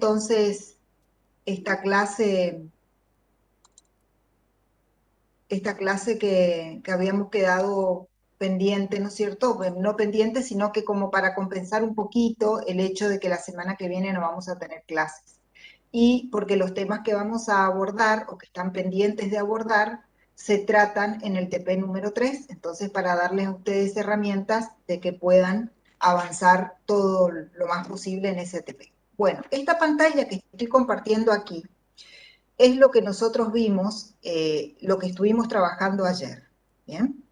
entonces esta clase que habíamos quedado pendiente, ¿no es cierto? Bueno, no pendiente, sino que como para compensar un poquito el hecho de que la semana que viene no vamos a tener clases. Y porque los temas que vamos a abordar o que están pendientes de abordar se tratan en el TP número 3, entonces para darles a ustedes herramientas de que puedan avanzar todo lo más posible en ese TP. Bueno, esta pantalla que estoy compartiendo aquí es lo que nosotros vimos, lo que estuvimos trabajando ayer. ¿Bien?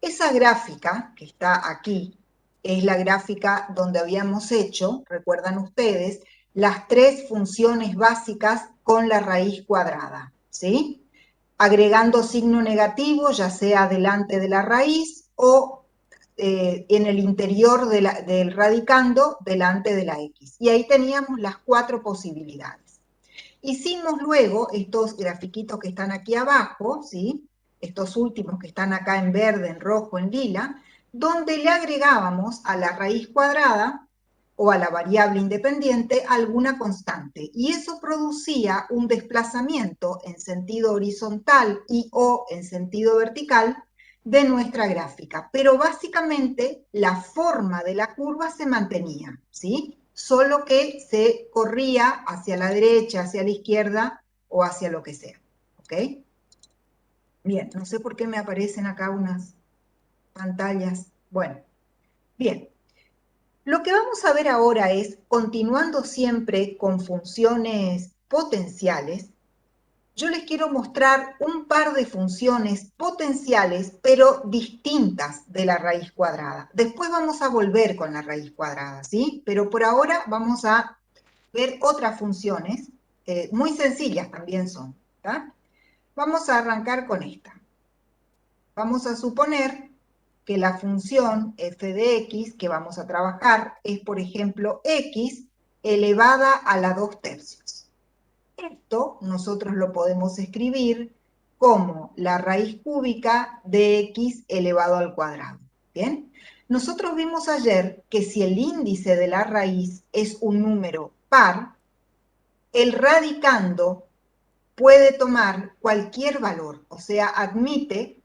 Esa gráfica que está aquí es la gráfica donde habíamos hecho, recuerdan ustedes, las tres funciones básicas con la raíz cuadrada, ¿sí? Agregando signo negativo, ya sea delante de la raíz o en el interior del radicando delante de la x. Y ahí teníamos las cuatro posibilidades. Hicimos luego estos grafiquitos que están aquí abajo, ¿sí? Estos últimos que están acá en verde, en rojo, en lila, donde le agregábamos a la raíz cuadrada o a la variable independiente alguna constante. Y eso producía un desplazamiento en sentido horizontal y o en sentido vertical de nuestra gráfica. Pero básicamente la forma de la curva se mantenía, ¿sí? Solo que se corría hacia la derecha, hacia la izquierda o hacia lo que sea. ¿Ok? Bien, no sé por qué me aparecen acá unas pantallas. Bueno, bien. Lo que vamos a ver ahora es, continuando siempre con funciones potenciales, yo les quiero mostrar un par de funciones potenciales, pero distintas de la raíz cuadrada. Después vamos a volver con la raíz cuadrada, ¿sí? Pero por ahora vamos a ver otras funciones, muy sencillas también son, ¿tá? Vamos a arrancar con esta. Vamos a suponer que la función f de x que vamos a trabajar es, por ejemplo, x elevada a la 2/3. Esto nosotros lo podemos escribir como la raíz cúbica de x elevado al cuadrado. ¿Bien? Nosotros vimos ayer que si el índice de la raíz es un número par, el radicando puede tomar cualquier valor, o sea, admite,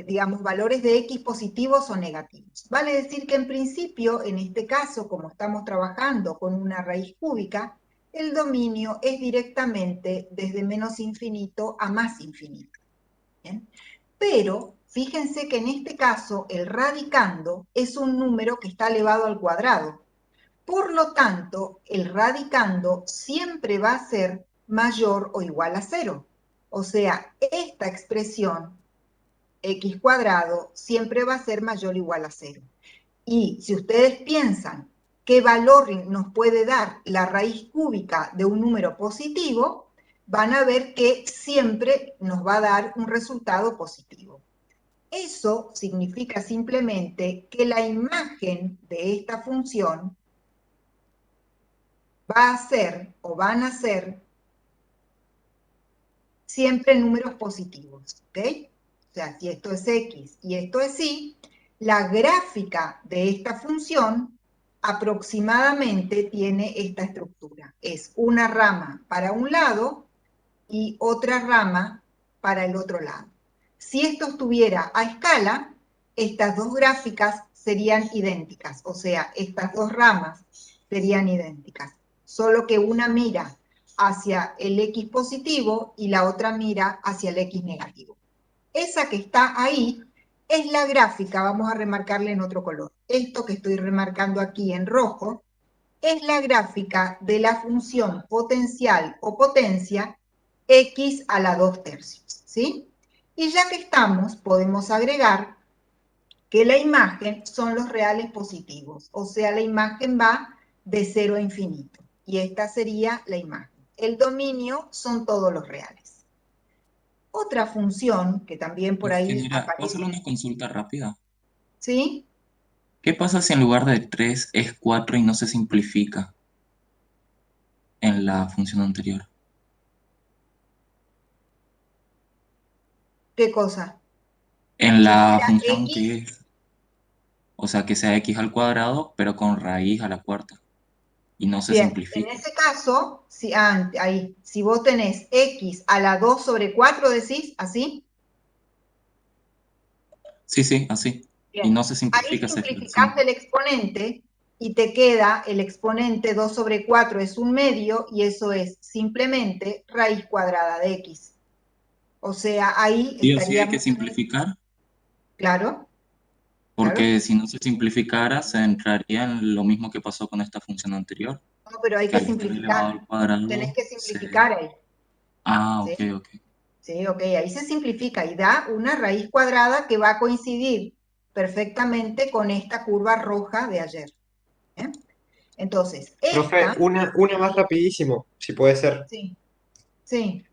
digamos, valores de x positivos o negativos. Vale decir que en principio, en este caso, como estamos trabajando con una raíz cúbica, el dominio es directamente desde menos infinito a más infinito. ¿Bien? Pero fíjense que en este caso el radicando es un número que está elevado al cuadrado. Por lo tanto, el radicando siempre va a ser mayor o igual a 0. O sea, esta expresión, x cuadrado, siempre va a ser mayor o igual a 0. Y si ustedes piensan qué valor nos puede dar la raíz cúbica de un número positivo, van a ver que siempre nos va a dar un resultado positivo. Eso significa simplemente que la imagen de esta función va a ser o van a ser siempre números positivos, ¿ok? O sea, si esto es x y esto es y, la gráfica de esta función aproximadamente tiene esta estructura. Es una rama para un lado y otra rama para el otro lado. Si esto estuviera a escala, estas dos gráficas serían idénticas, o sea, estas dos ramas serían idénticas, solo que una mira hacia el x positivo y la otra mira hacia el x negativo. Esa que está ahí es la gráfica, vamos a remarcarle en otro color. Esto que estoy remarcando aquí en rojo es la gráfica de la función potencial o potencia x a la 2/3, ¿sí? Y ya que estamos, podemos agregar que la imagen son los reales positivos, o sea, la imagen va de 0 a infinito, y esta sería la imagen. El dominio son todos los reales. Otra función que también por ahí Ingeniera, ¿puedo hacerle aparece, una consulta rápida? ¿sí? ¿Qué pasa si en lugar de 3 es 4 y no se simplifica en la función anterior? ¿Qué cosa? En Si la fuera función que x, es, o sea, que sea x al cuadrado, pero con raíz a la cuarta. y no se Bien, en simplifica. ese caso, si vos tenés x a la 2 sobre 4, decís, ¿así? Sí, sí, así. Y Bien, no se ahí simplifica esa simplificás expresión. el exponente y te queda el exponente 2 sobre 4 es un medio y eso es simplemente raíz cuadrada de x. O sea, ahí Sí o sí hay que estaríamos, simplificar, claro, claro, porque si no se simplificara, se entraría en lo mismo que pasó con esta función anterior, no, pero hay que que al estar elevado simplificar, al tenés cuadrado que se... simplificar ahí, Ah, ok, ¿sí? ok. Sí, ok, ahí se simplifica y da una raíz cuadrada que va a coincidir perfectamente con esta curva roja de ayer. ¿Eh? Entonces, Profe, esta, una más rapidísimo, si puede ser. sí, sí,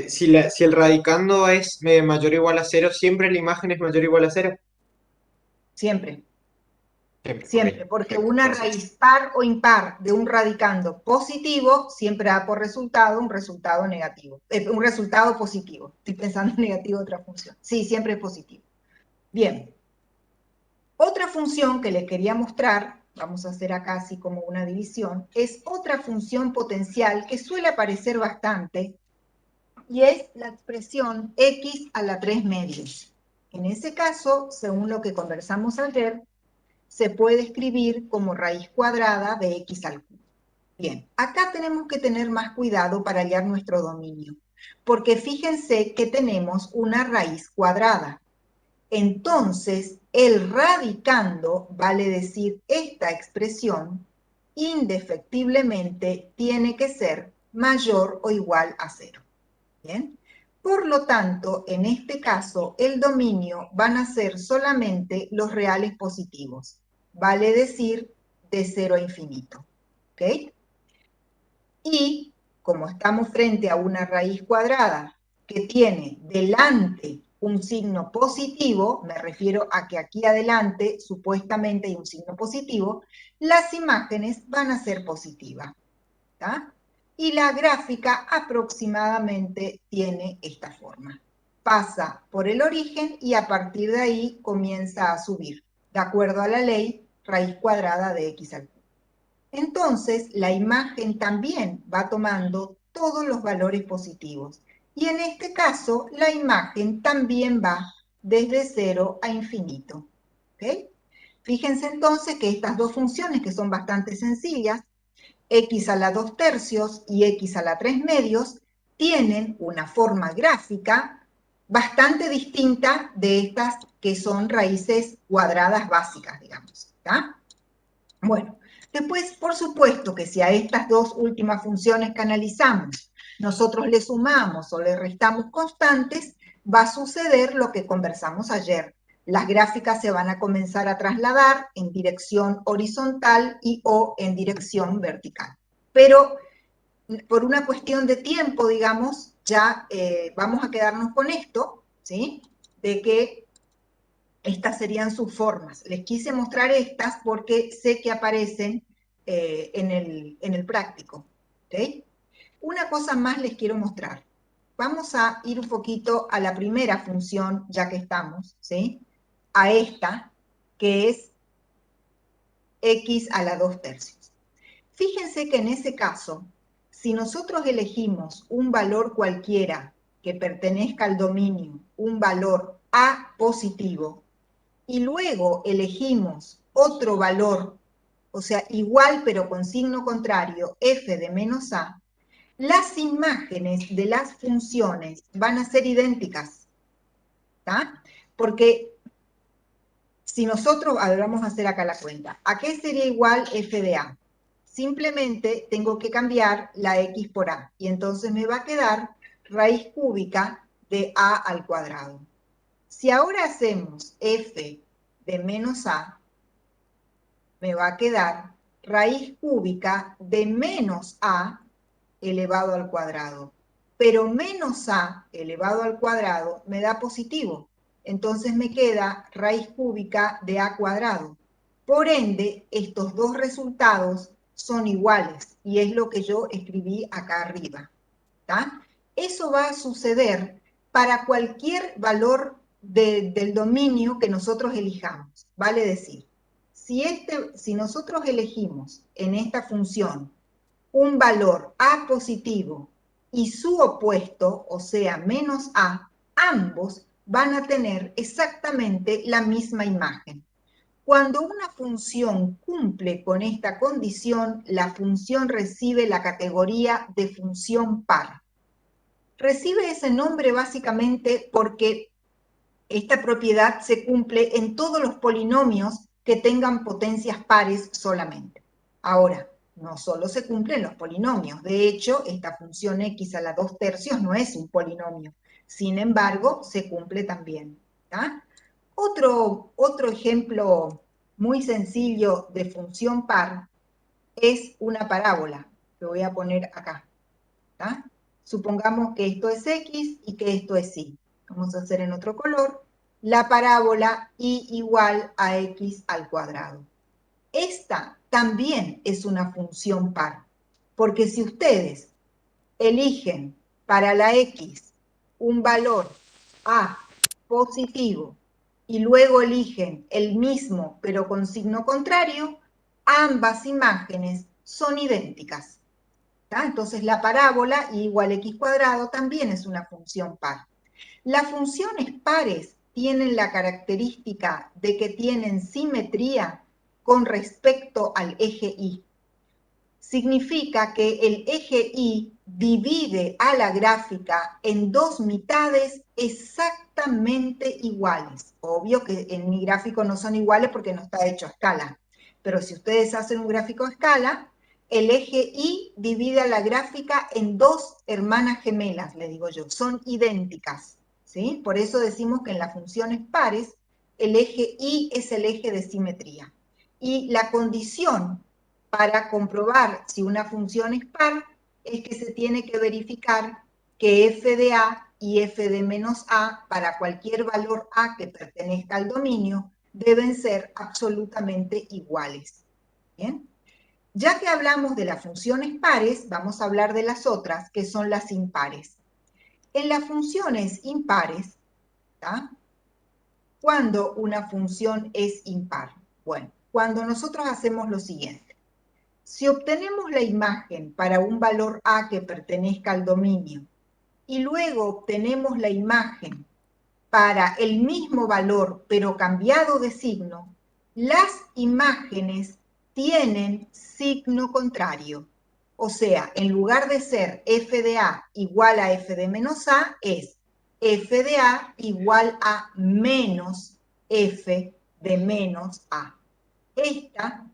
Si el radicando es mayor o igual a cero, ¿siempre la imagen es mayor o igual a cero? siempre. Siempre, ok, Siempre, porque perfecto. una Gracias. raíz par o impar de un radicando positivo siempre da por resultado un resultado negativo, un resultado positivo. Estoy pensando en negativo de otra función. Sí, siempre es positivo. Bien, otra función que les quería mostrar, vamos a hacer acá así como una división, es otra función potencial que suele aparecer bastante y es la expresión x a la 3 medios. En ese caso, según lo que conversamos ayer, se puede escribir como raíz cuadrada de x al cubo. Bien, acá tenemos que tener más cuidado para hallar nuestro dominio, porque fíjense que tenemos una raíz cuadrada. Entonces, el radicando, vale decir esta expresión, indefectiblemente tiene que ser mayor o igual a cero. Bien. Por lo tanto, en este caso, el dominio van a ser solamente los reales positivos, vale decir de cero a infinito. ¿Ok? Y como estamos frente a una raíz cuadrada que tiene delante un signo positivo, me refiero a que aquí adelante supuestamente hay un signo positivo, las imágenes van a ser positivas. ¿tá? Y la gráfica aproximadamente tiene esta forma. Pasa por el origen y a partir de ahí comienza a subir, de acuerdo a la ley raíz cuadrada de x al cubo. Entonces, la imagen también va tomando todos los valores positivos. Y en este caso, la imagen también va desde 0 a infinito. ¿Ok? Fíjense entonces que estas dos funciones, que son bastante sencillas, x a la 2 tercios y x a la 3 medios, tienen una forma gráfica bastante distinta de estas que son raíces cuadradas básicas, digamos. ¿tá? Bueno, después, por supuesto que si a estas dos últimas funciones que analizamos nosotros le sumamos o le restamos constantes, va a suceder lo que conversamos ayer. Las gráficas se van a comenzar a trasladar en dirección horizontal y o en dirección vertical. Pero por una cuestión de tiempo, digamos, ya vamos a quedarnos con esto, ¿sí? De que estas serían sus formas. Les quise mostrar estas porque sé que aparecen en el práctico. ¿Okay? Una cosa más les quiero mostrar. Vamos a ir un poquito a la primera función, ya que estamos, ¿sí? A esta, que es x a la 2 tercios. Fíjense que en ese caso, si nosotros elegimos un valor cualquiera que pertenezca al dominio, un valor a positivo, y luego elegimos otro valor, o sea, igual pero con signo contrario, f de menos a, las imágenes de las funciones van a ser idénticas, ¿tá? Porque si nosotros, a ver, vamos a hacer acá la cuenta, ¿a qué sería igual f de a? Simplemente tengo que cambiar la x por a, y entonces me va a quedar raíz cúbica de a al cuadrado. Si ahora hacemos f de menos a, me va a quedar raíz cúbica de menos a elevado al cuadrado. Pero menos a elevado al cuadrado me da positivo. Entonces me queda raíz cúbica de a cuadrado. Por ende, estos dos resultados son iguales y es lo que yo escribí acá arriba. ¿tá? Eso va a suceder para cualquier valor del dominio que nosotros elijamos. Vale decir, si nosotros elegimos en esta función un valor a positivo y su opuesto, o sea, menos a, ambos van a tener exactamente la misma imagen. Cuando una función cumple con esta condición, la función recibe la categoría de función par. Recibe ese nombre básicamente porque esta propiedad se cumple en todos los polinomios que tengan potencias pares solamente. Ahora, no solo se cumple en los polinomios. De hecho, esta función x a la 2/3 no es un polinomio. Sin embargo, se cumple también. ¿Tá? Otro ejemplo muy sencillo de función par es una parábola. Lo voy a poner acá. ¿Tá? Supongamos que esto es x y que esto es y. Vamos a hacer en otro color la parábola y igual a x al cuadrado. Esta también es una función par, porque si ustedes eligen para la x un valor a positivo y luego eligen el mismo pero con signo contrario, ambas imágenes son idénticas. ¿Tá? Entonces la parábola y igual a x cuadrado también es una función par. Las funciones pares tienen la característica de que tienen simetría con respecto al eje y. Significa que el eje y divide a la gráfica en dos mitades exactamente iguales. Obvio que en mi gráfico no son iguales porque no está hecho a escala. Pero si ustedes hacen un gráfico a escala, el eje y divide a la gráfica en dos hermanas gemelas, le digo yo. Son idénticas. ¿Sí? Por eso decimos que en las funciones pares, el eje y es el eje de simetría. Y la condición para comprobar si una función es par es que se tiene que verificar que f de a y f de menos a para cualquier valor a que pertenezca al dominio deben ser absolutamente iguales. ¿Bien? Ya que hablamos de las funciones pares, vamos a hablar de las otras, que son las impares. En las funciones impares, ¿tá? ¿Cuándo una función es impar? Bueno, cuando nosotros hacemos lo siguiente. Si obtenemos la imagen para un valor a que pertenezca al dominio y luego obtenemos la imagen para el mismo valor pero cambiado de signo, las imágenes tienen signo contrario. O sea, en lugar de ser f de a igual a f de menos a, es f de a igual a menos f de menos a. Esta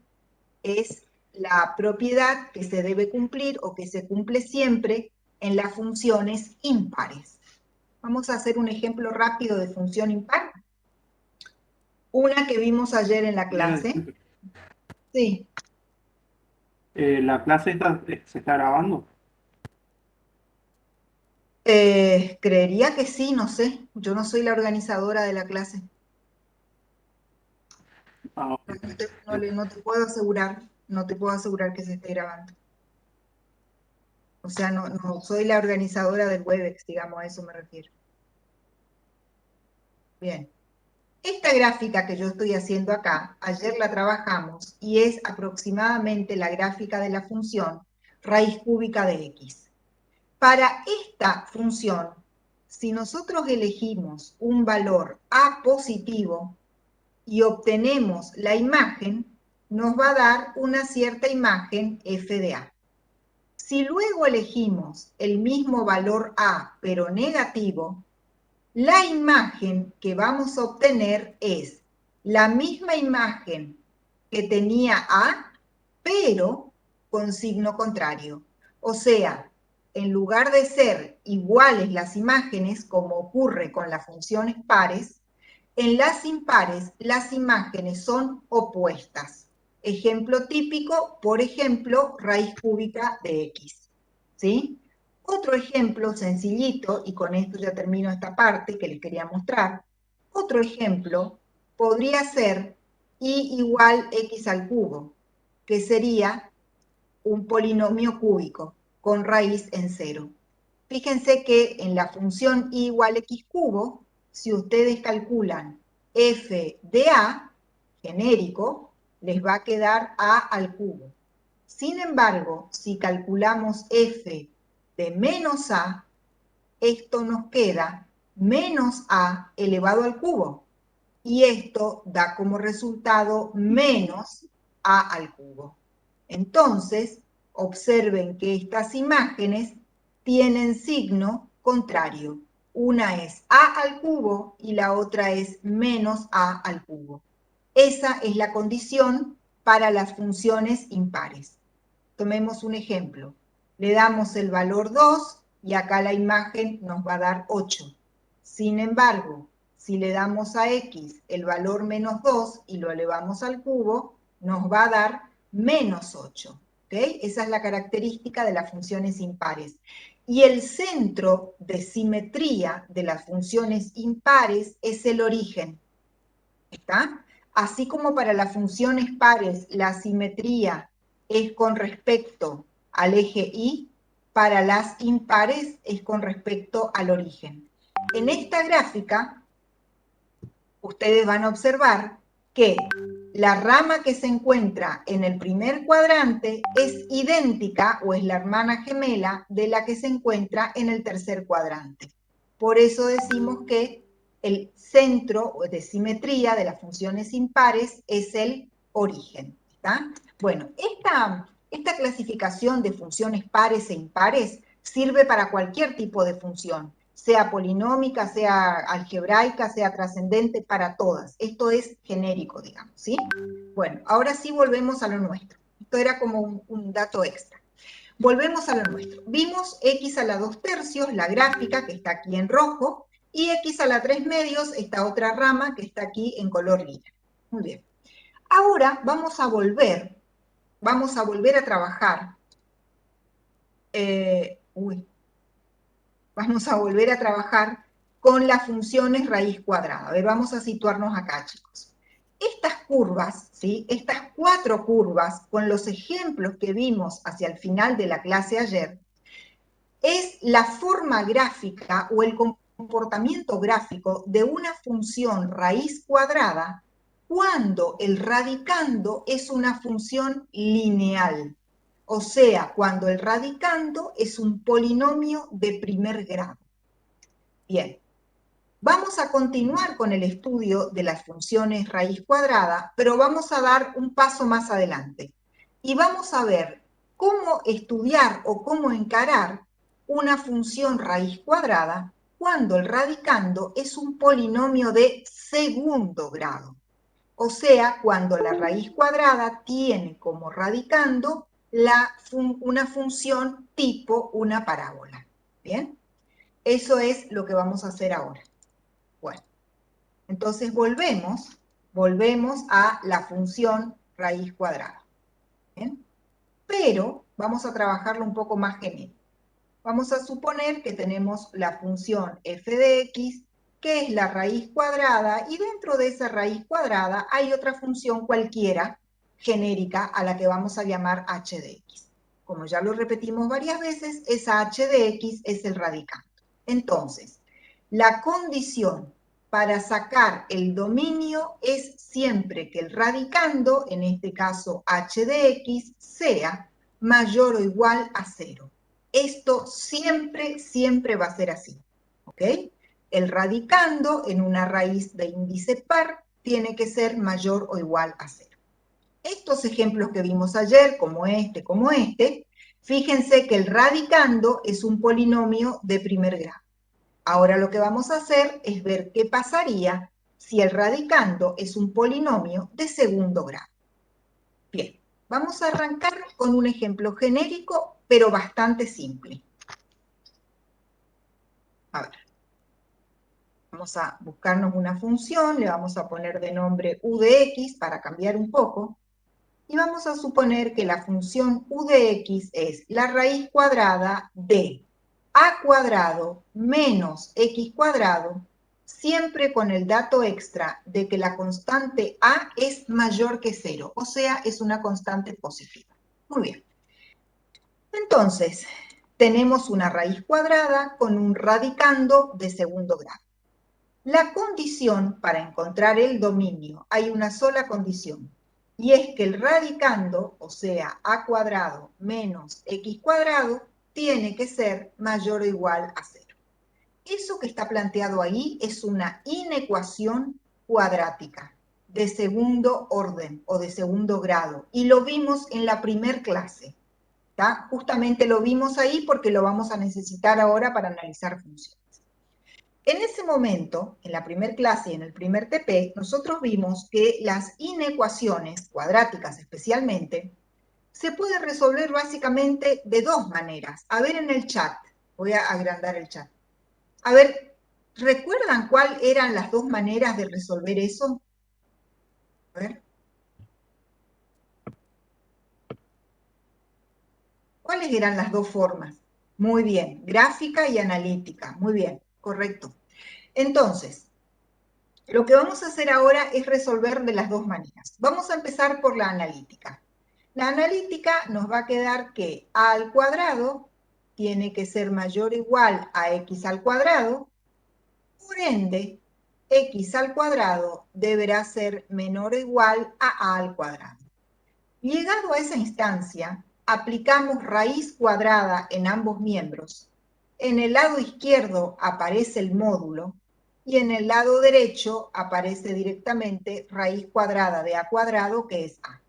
es la propiedad que se debe cumplir o que se cumple siempre en las funciones impares. Vamos a hacer un ejemplo rápido de función impar. Una que vimos ayer en la clase. Sí. ¿La clase se está grabando? Creería que sí, no sé. Yo no soy la organizadora de la clase. Ah, ok. No te puedo asegurar, no te puedo asegurar que se esté grabando. O sea, no soy la organizadora del Webex, digamos, a eso me refiero. Bien. Esta gráfica que yo estoy haciendo acá, ayer la trabajamos y es aproximadamente la gráfica de la función raíz cúbica de x. Para esta función, si nosotros elegimos un valor a positivo y obtenemos la imagen, nos va a dar una cierta imagen f de a. Si luego elegimos el mismo valor a, pero negativo, la imagen que vamos a obtener es la misma imagen que tenía a, pero con signo contrario. O sea, en lugar de ser iguales las imágenes, como ocurre con las funciones pares, en las impares las imágenes son opuestas. Ejemplo típico, por ejemplo, raíz cúbica de x. ¿Sí? Otro ejemplo sencillito, y con esto ya termino esta parte que les quería mostrar. Otro ejemplo podría ser y igual x al cubo, que sería un polinomio cúbico con raíz en cero. Fíjense que en la función y igual x cubo, si ustedes calculan f de a, genérico, les va a quedar a al cubo. Sin embargo, si calculamos f de menos a, esto nos queda menos a elevado al cubo. Y esto da como resultado menos a al cubo. Entonces, observen que estas imágenes tienen signo contrario. Una es a al cubo y la otra es menos a al cubo. Esa es la condición para las funciones impares. Tomemos un ejemplo. Le damos el valor 2 y acá la imagen nos va a dar 8. Sin embargo, si le damos a x el valor menos 2 y lo elevamos al cubo, nos va a dar menos 8. ¿Okay? Esa es la característica de las funciones impares. Y el centro de simetría de las funciones impares es el origen. ¿Está? Así como para las funciones pares la simetría es con respecto al eje Y, para las impares es con respecto al origen. En esta gráfica, ustedes van a observar que la rama que se encuentra en el primer cuadrante es idéntica o es la hermana gemela de la que se encuentra en el tercer cuadrante. Por eso decimos que el centro de simetría de las funciones impares es el origen. ¿Está? Bueno, esta clasificación de funciones pares e impares sirve para cualquier tipo de función, sea polinómica, sea algebraica, sea trascendente, para todas. Esto es genérico, digamos, ¿sí? Bueno, ahora sí volvemos a lo nuestro. Esto era como un dato extra. Volvemos a lo nuestro. Vimos x a la 2/3, la gráfica que está aquí en rojo, y x a la 3/2, esta otra rama que está aquí en color lila. Muy bien. Ahora vamos a volver a trabajar. Vamos a volver a trabajar con las funciones raíz cuadrada. A ver, vamos a situarnos acá, chicos. Estas curvas, ¿sí? Estas 4 curvas, con los ejemplos que vimos hacia el final de la clase ayer, es la forma gráfica o el comportamiento gráfico de una función raíz cuadrada cuando el radicando es una función lineal. O sea, cuando el radicando es un polinomio de primer grado. Bien, vamos a continuar con el estudio de las funciones raíz cuadrada, pero vamos a dar un paso más adelante. Y vamos a ver cómo estudiar o cómo encarar una función raíz cuadrada cuando el radicando es un polinomio de segundo grado. O sea, cuando la raíz cuadrada tiene como radicando una función tipo una parábola. ¿Bien? Eso es lo que vamos a hacer ahora. Bueno, entonces volvemos a la función raíz cuadrada. ¿Bien? Pero vamos a trabajarlo un poco más genérico. Vamos a suponer que tenemos la función f de x, que es la raíz cuadrada, y dentro de esa raíz cuadrada hay otra función cualquiera genérica a la que vamos a llamar h de x. Como ya lo repetimos varias veces, esa h de x es el radicando. Entonces, la condición para sacar el dominio es siempre que el radicando, en este caso h de x, sea mayor o igual a 0. Esto siempre, siempre va a ser así, ¿ok? El radicando en una raíz de índice par tiene que ser mayor o igual a 0. Estos ejemplos que vimos ayer, como este, fíjense que el radicando es un polinomio de primer grado. Ahora lo que vamos a hacer es ver qué pasaría si el radicando es un polinomio de segundo grado. Bien, vamos a arrancar con un ejemplo genérico, pero bastante simple. A ver, vamos a buscarnos una función, le vamos a poner de nombre u de x para cambiar un poco, y vamos a suponer que la función u de x es la raíz cuadrada de a cuadrado menos x cuadrado, siempre con el dato extra de que la constante a es mayor que 0, o sea, es una constante positiva. Muy bien. Entonces, tenemos una raíz cuadrada con un radicando de segundo grado. La condición para encontrar el dominio, hay una sola condición, Y es que el radicando, o sea, a cuadrado menos x cuadrado, tiene que ser mayor o igual a 0. Eso que está planteado ahí es una inecuación cuadrática de segundo orden o de segundo grado. Y lo vimos en la primer clase. ¿Tá? Justamente lo vimos ahí porque lo vamos a necesitar ahora para analizar funciones. En ese momento, en la primer clase y en el primer TP, nosotros vimos que las inecuaciones cuadráticas especialmente se pueden resolver básicamente de dos maneras. A ver en el chat, voy a agrandar el chat. A ver, ¿recuerdan cuáles eran las dos maneras de resolver eso? A ver. ¿Cuáles eran las dos formas? Muy bien, gráfica y analítica. Muy bien, correcto. Entonces, lo que vamos a hacer ahora es resolver de las dos maneras. Vamos a empezar por la analítica. La analítica nos va a quedar que a al cuadrado tiene que ser mayor o igual a x al cuadrado, por ende, x al cuadrado deberá ser menor o igual a al cuadrado. Llegado a esa instancia, aplicamos raíz cuadrada en ambos miembros. En el lado izquierdo aparece el módulo y en el lado derecho aparece directamente raíz cuadrada de a cuadrado, que es a.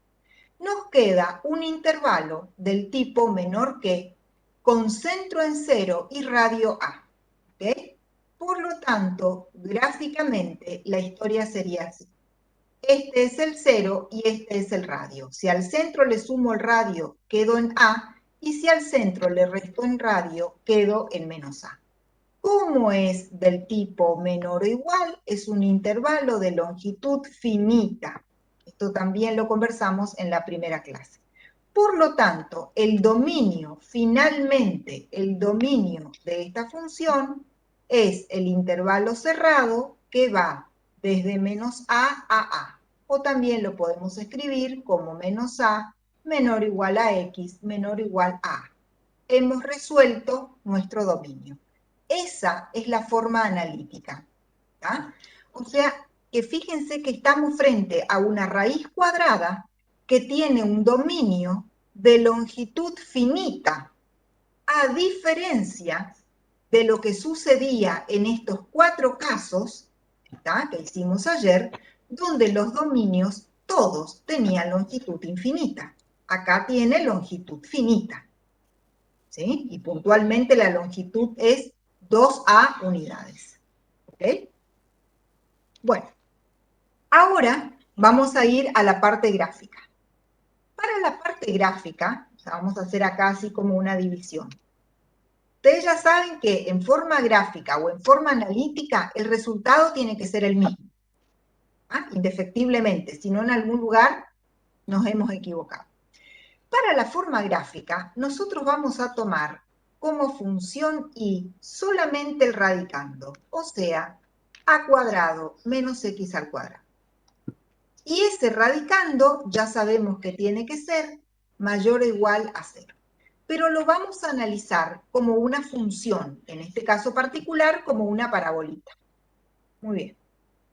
Nos queda un intervalo del tipo menor que, con centro en 0 y radio a. ¿Okay? Por lo tanto, gráficamente la historia sería así. Este es el 0 y este es el radio. Si al centro le sumo el radio, quedo en A, y si al centro le resto en radio, quedo en menos A. Como es del tipo menor o igual, es un intervalo de longitud finita. Esto también lo conversamos en la primera clase. Por lo tanto, el dominio, finalmente, el dominio de esta función es el intervalo cerrado que va desde menos a A. O también lo podemos escribir como menos a menor o igual a x menor o igual a A. Hemos resuelto nuestro dominio. Esa es la forma analítica. ¿Tá? O sea, que fíjense que estamos frente a una raíz cuadrada que tiene un dominio de longitud finita, a diferencia de lo que sucedía en estos 4 casos, ¿tá?, que hicimos ayer, donde los dominios todos tenían longitud infinita. Acá tiene longitud finita, ¿sí? Y puntualmente la longitud es 2a unidades. ¿Ok? Bueno, ahora vamos a ir a la parte gráfica. Para la parte gráfica, o sea, vamos a hacer acá así como una división. Ustedes ya saben que en forma gráfica o en forma analítica el resultado tiene que ser el mismo, ¿ah? Indefectiblemente, si no en algún lugar nos hemos equivocado. Para la forma gráfica, nosotros vamos a tomar como función y solamente el radicando, o sea, a cuadrado menos x al cuadrado. Y ese radicando ya sabemos que tiene que ser mayor o igual a 0. Pero lo vamos a analizar como una función, en este caso particular como una parabolita. Muy bien.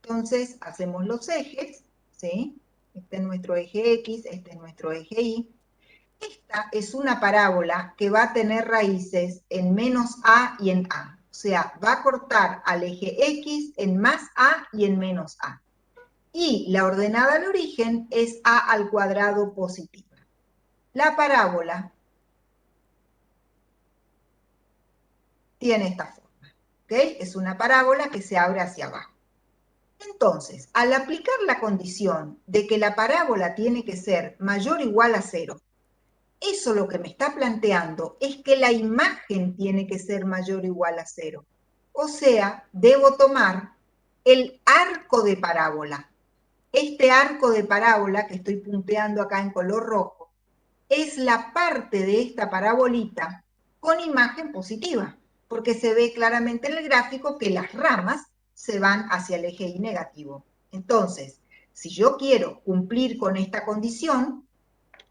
Entonces hacemos los ejes, ¿sí? Este es nuestro eje X, este es nuestro eje Y. Esta es una parábola que va a tener raíces en menos a y en a. O sea, va a cortar al eje X en más a y en menos a. Y la ordenada al origen es a al cuadrado positiva. La parábola tiene esta forma, ¿ok? Es una parábola que se abre hacia abajo. Entonces, al aplicar la condición de que la parábola tiene que ser mayor o igual a 0, eso lo que me está planteando es que la imagen tiene que ser mayor o igual a 0. O sea, debo tomar el arco de parábola. Este arco de parábola que estoy punteando acá en color rojo es la parte de esta parabolita con imagen positiva, porque se ve claramente en el gráfico que las ramas se van hacia el eje Y negativo. Entonces, si yo quiero cumplir con esta condición,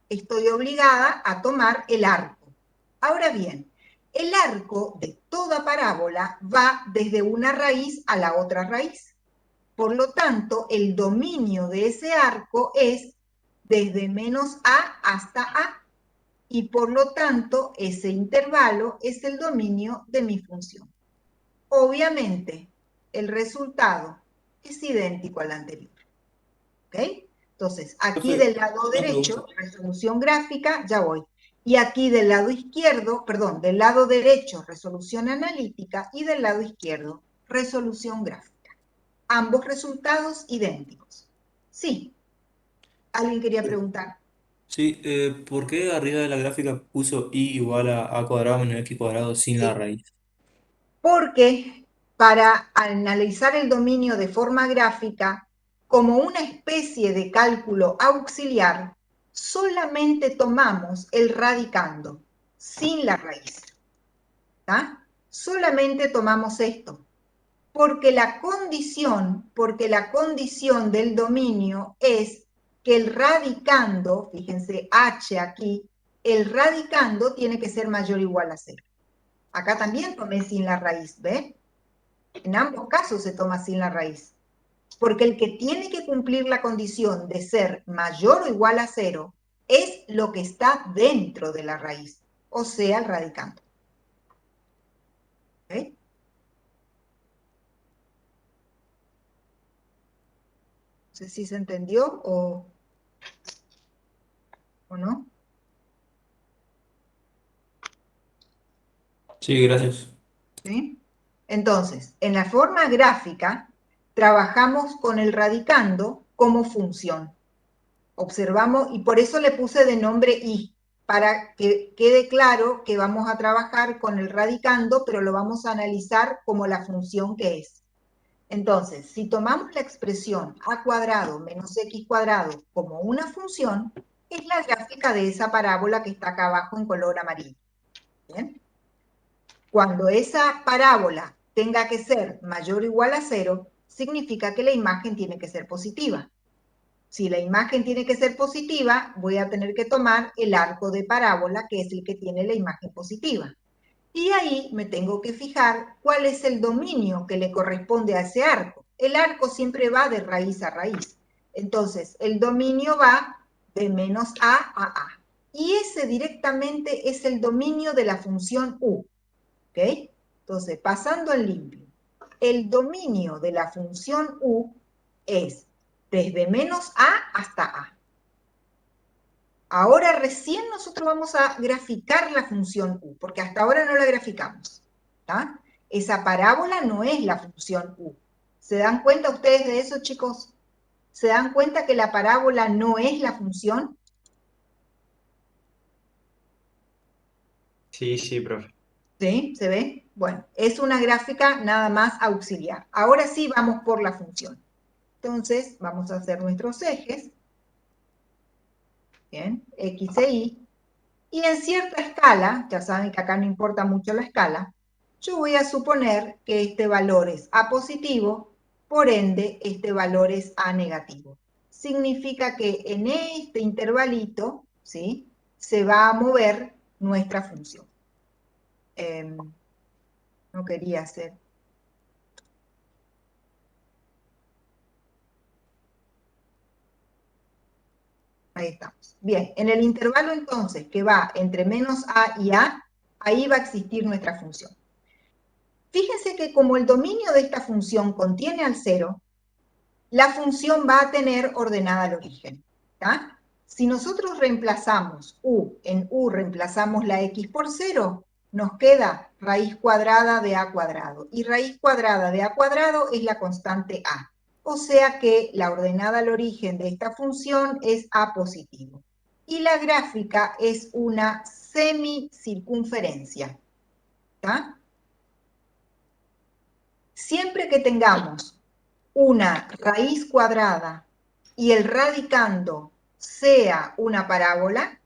estoy obligada a tomar el arco. Ahora bien, el arco de toda parábola va desde una raíz a la otra raíz. Por lo tanto, el dominio de ese arco es desde menos A hasta A. Y por lo tanto, ese intervalo es el dominio de mi función. Obviamente, el resultado es idéntico al anterior. ¿Ok? Entonces, aquí Profe, del lado una derecho, pregunta. resolución gráfica, ya voy. Y aquí del lado izquierdo, perdón, del lado derecho, resolución analítica, y del lado izquierdo, resolución gráfica. Ambos resultados idénticos. Sí. ¿Alguien quería preguntar? Sí, ¿por qué arriba de la gráfica puso y igual a a cuadrado menos x cuadrado sin la Sí. raíz? Porque para analizar el dominio de forma gráfica, como una especie de cálculo auxiliar, solamente tomamos el radicando, sin la raíz. ¿Tá? Solamente tomamos esto. Porque la condición del dominio es que el radicando, fíjense, h aquí, el radicando tiene que ser mayor o igual a 0. Acá también tomé sin la raíz, ¿ve? En ambos casos se toma sin la raíz. Porque el que tiene que cumplir la condición de ser mayor o igual a 0 es lo que está dentro de la raíz, o sea, el radicando. ¿Ok? No sé si se entendió o no. Sí, gracias. ¿Sí? Entonces, en la forma gráfica, trabajamos con el radicando como función. Observamos, y por eso le puse de nombre y, para que quede claro que vamos a trabajar con el radicando, pero lo vamos a analizar como la función que es. Entonces, si tomamos la expresión a cuadrado menos x cuadrado como una función, es la gráfica de esa parábola que está acá abajo en color amarillo. ¿Bien? Cuando esa parábola tenga que ser mayor o igual a 0, significa que la imagen tiene que ser positiva. Si la imagen tiene que ser positiva, voy a tener que tomar el arco de parábola, que es el que tiene la imagen positiva. Y ahí me tengo que fijar cuál es el dominio que le corresponde a ese arco. El arco siempre va de raíz a raíz. Entonces, el dominio va de menos a A. Y ese directamente es el dominio de la función U. ¿Ok? Entonces, pasando al limpio. El dominio de la función U es desde menos A hasta A. Ahora recién nosotros vamos a graficar la función U, porque hasta ahora no la graficamos. ¿Tá? Esa parábola no es la función U. ¿Se dan cuenta ustedes de eso, chicos? ¿Se dan cuenta que la parábola no es la función? Sí, sí, profe. ¿Sí? ¿Se ve? Bueno, es una gráfica nada más auxiliar. Ahora sí vamos por la función. Entonces, vamos a hacer nuestros ejes. Bien, X e Y. Y en cierta escala, ya saben que acá no importa mucho la escala, yo voy a suponer que este valor es A positivo, por ende, este valor es A negativo. Significa que en este intervalito, ¿sí?, se va a mover nuestra función. No quería hacer. Ahí estamos. Bien, en el intervalo entonces que va entre menos A y A, ahí va a existir nuestra función. Fíjense que como el dominio de esta función contiene al 0, la función va a tener ordenada al origen. ¿Tá? Si nosotros reemplazamos U, en U reemplazamos la X por 0, nos queda raíz cuadrada de A cuadrado. Y raíz cuadrada de A cuadrado es la constante A. O sea que la ordenada al origen de esta función es A positivo. Y la gráfica es una semicircunferencia. ¿Tá? Siempre que tengamos una raíz cuadrada y el radicando sea una parábola,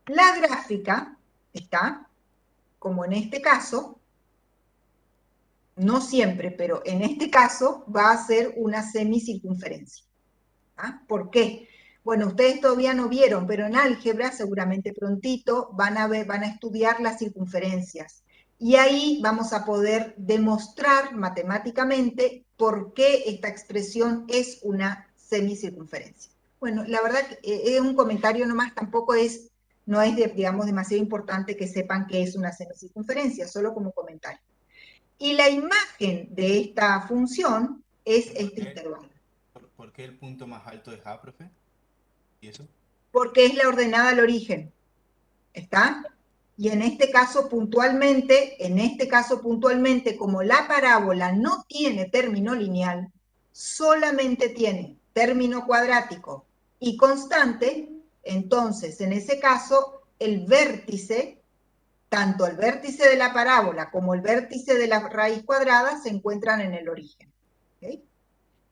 la gráfica está, como en este caso, no siempre, pero en este caso va a ser una semicircunferencia. ¿Ah? ¿Por qué? Bueno, ustedes todavía no vieron, pero en álgebra seguramente prontito van a estudiar las circunferencias. Y ahí vamos a poder demostrar matemáticamente por qué esta expresión es una semicircunferencia. Bueno, la verdad que es un comentario nomás, tampoco es, no es, digamos, demasiado importante que sepan qué es una semicircunferencia, solo como comentario. Y la imagen de esta función es este intervalo. ¿Por qué el punto más alto es A, profe? ¿Y eso? Porque es la ordenada al origen. ¿Está? Y en este caso puntualmente, como la parábola no tiene término lineal, solamente tiene término cuadrático y constante, entonces en ese caso el vértice, tanto el vértice de la parábola como el vértice de la raíz cuadrada se encuentran en el origen. ¿Okay?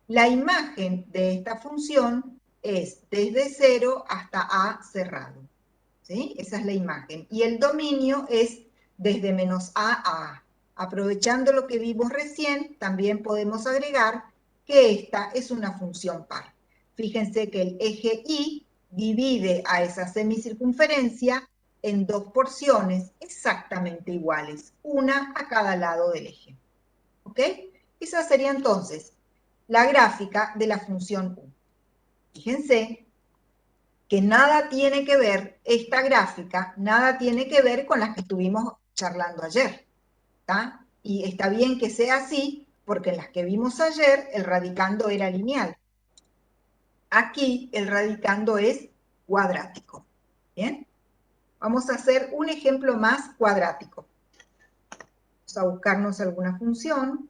La imagen de esta función es desde 0 hasta A cerrado. ¿Sí? Esa es la imagen. Y el dominio es desde menos A a A. Aprovechando lo que vimos recién, también podemos agregar que esta es una función par. Fíjense que el eje Y divide a esa semicircunferencia en dos porciones exactamente iguales, una a cada lado del eje. ¿Ok? Esa sería entonces la gráfica de la función U. Fíjense que nada tiene que ver, esta gráfica, nada tiene que ver con las que estuvimos charlando ayer. ¿Tá? Y está bien que sea así, porque en las que vimos ayer el radicando era lineal. Aquí el radicando es cuadrático. ¿Bien? Vamos a hacer un ejemplo más cuadrático. Vamos a buscarnos alguna función.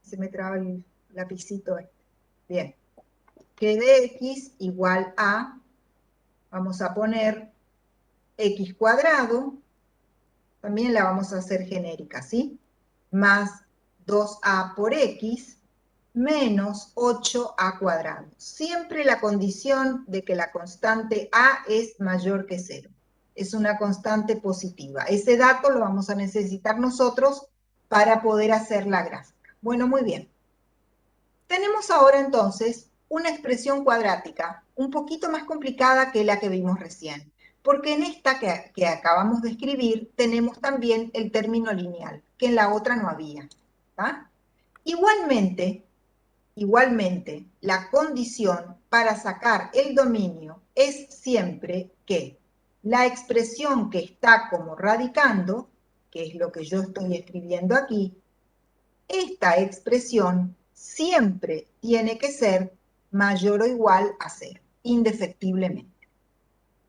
Se me traba el lapicito este. Bien. Que de x igual a, vamos a poner x cuadrado, también la vamos a hacer genérica, ¿sí? Más 2a por x menos 8a cuadrado. Siempre la condición de que la constante a es mayor que 0. Es una constante positiva. Ese dato lo vamos a necesitar nosotros para poder hacer la gráfica. Bueno, muy bien. Tenemos ahora entonces una expresión cuadrática un poquito más complicada que la que vimos recién, porque en esta que acabamos de escribir tenemos también el término lineal, que en la otra no había. ¿Tá? Igualmente, la condición para sacar el dominio es siempre que la expresión que está como radicando, que es lo que yo estoy escribiendo aquí, esta expresión siempre tiene que ser mayor o igual a 0, indefectiblemente.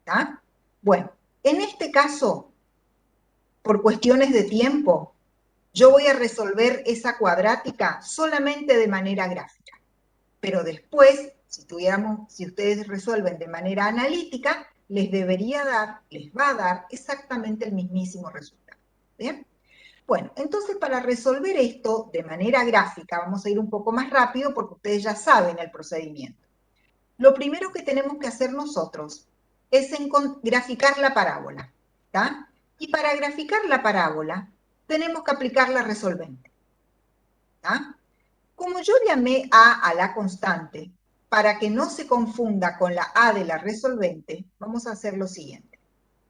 ¿Tá? Bueno, en este caso, por cuestiones de tiempo, yo voy a resolver esa cuadrática solamente de manera gráfica. Pero después, si ustedes resuelven de manera analítica, les va a dar exactamente el mismísimo resultado. ¿Bien? Bueno, entonces para resolver esto de manera gráfica, vamos a ir un poco más rápido porque ustedes ya saben el procedimiento. Lo primero que tenemos que hacer nosotros es graficar la parábola. ¿Tá? Y para graficar la parábola, tenemos que aplicar la resolvente. ¿Tá? Como yo llamé a la constante, para que no se confunda con la a de la resolvente, vamos a hacer lo siguiente.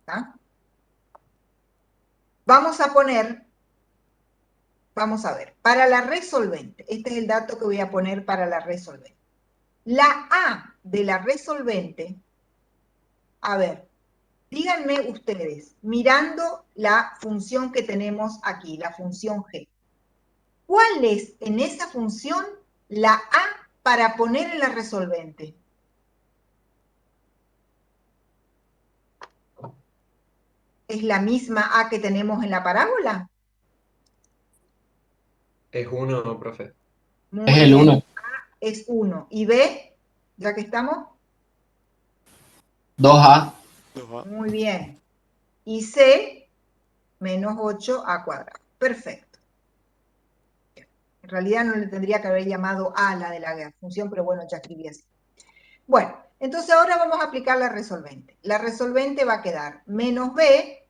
¿Tá? Vamos a ver, para la resolvente, este es el dato que voy a poner para la resolvente. La a de la resolvente, a ver, díganme ustedes, mirando la función que tenemos aquí, la función g, ¿cuál es en esa función la a para poner en la resolvente? ¿Es la misma a que tenemos en la parábola? Es 1, profe. Muy Es el bien. 1. A es 1. ¿Y B? Ya que estamos. 2A. Muy bien. Y C, menos 8a cuadrado. Perfecto. En realidad no le tendría que haber llamado a la de la función, pero bueno, ya escribí así. Bueno, entonces ahora vamos a aplicar la resolvente. La resolvente va a quedar menos b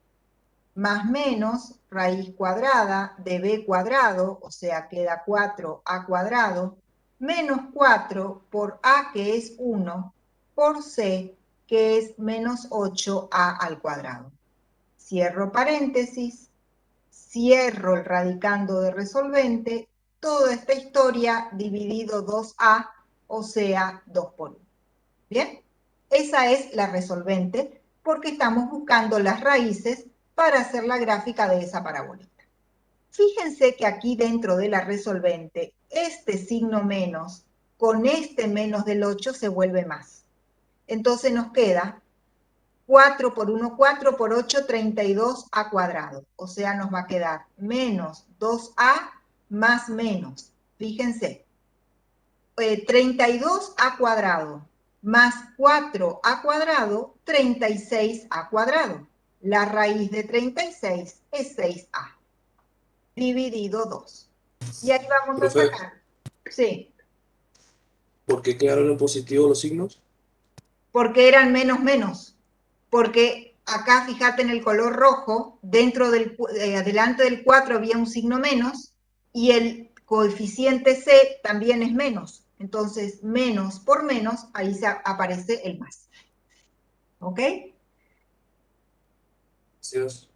más menos raíz cuadrada de b cuadrado, o sea, queda 4a cuadrado, menos 4 por a, que es 1, por c, que es menos 8a al cuadrado. Cierro paréntesis, cierro el radicando de resolvente, toda esta historia dividido 2a, o sea, 2 por 1. ¿Bien? Esa es la resolvente porque estamos buscando las raíces para hacer la gráfica de esa parabolita. Fíjense que aquí dentro de la resolvente, este signo menos con este menos del 8 se vuelve más. Entonces nos queda 4 por 1, 4 por 8, 32a cuadrado. O sea, nos va a quedar menos 2a más menos. Fíjense, 32a cuadrado más 4a cuadrado, 36a cuadrado. La raíz de 36 es 6a, dividido 2. Y ahí vamos a Profe, sacar. Sí, ¿por qué quedaron en positivo los signos? porque eran menos menos. Porque acá, fíjate en el color rojo, dentro del, delante del 4 había un signo menos y el coeficiente C también es menos. Entonces, menos por menos, ahí se aparece el más. ¿Ok? Gracias.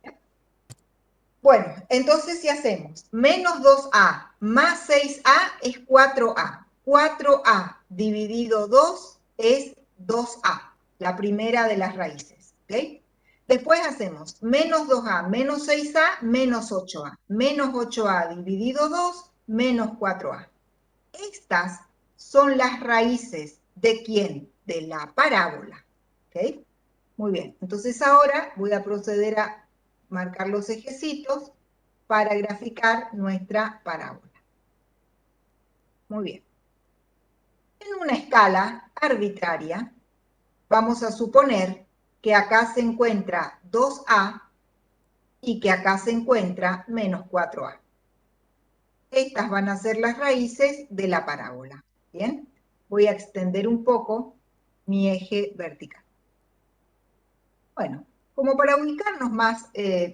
Bueno, entonces si hacemos menos 2a más 6a es 4a. 4a dividido 2 es 2a, la primera de las raíces. ¿Ok? Después hacemos menos 2a menos 6a menos 8a. Menos 8a dividido 2 menos 4a. Estas son las raíces ¿de quién? De la parábola. ¿Ok? Muy bien. Entonces ahora voy a proceder a marcar los ejecitos para graficar nuestra parábola. Muy bien. En una escala arbitraria, vamos a suponer que acá se encuentra 2a y que acá se encuentra menos 4a. Estas van a ser las raíces de la parábola. Bien, voy a extender un poco mi eje vertical. Bueno, como para ubicarnos más,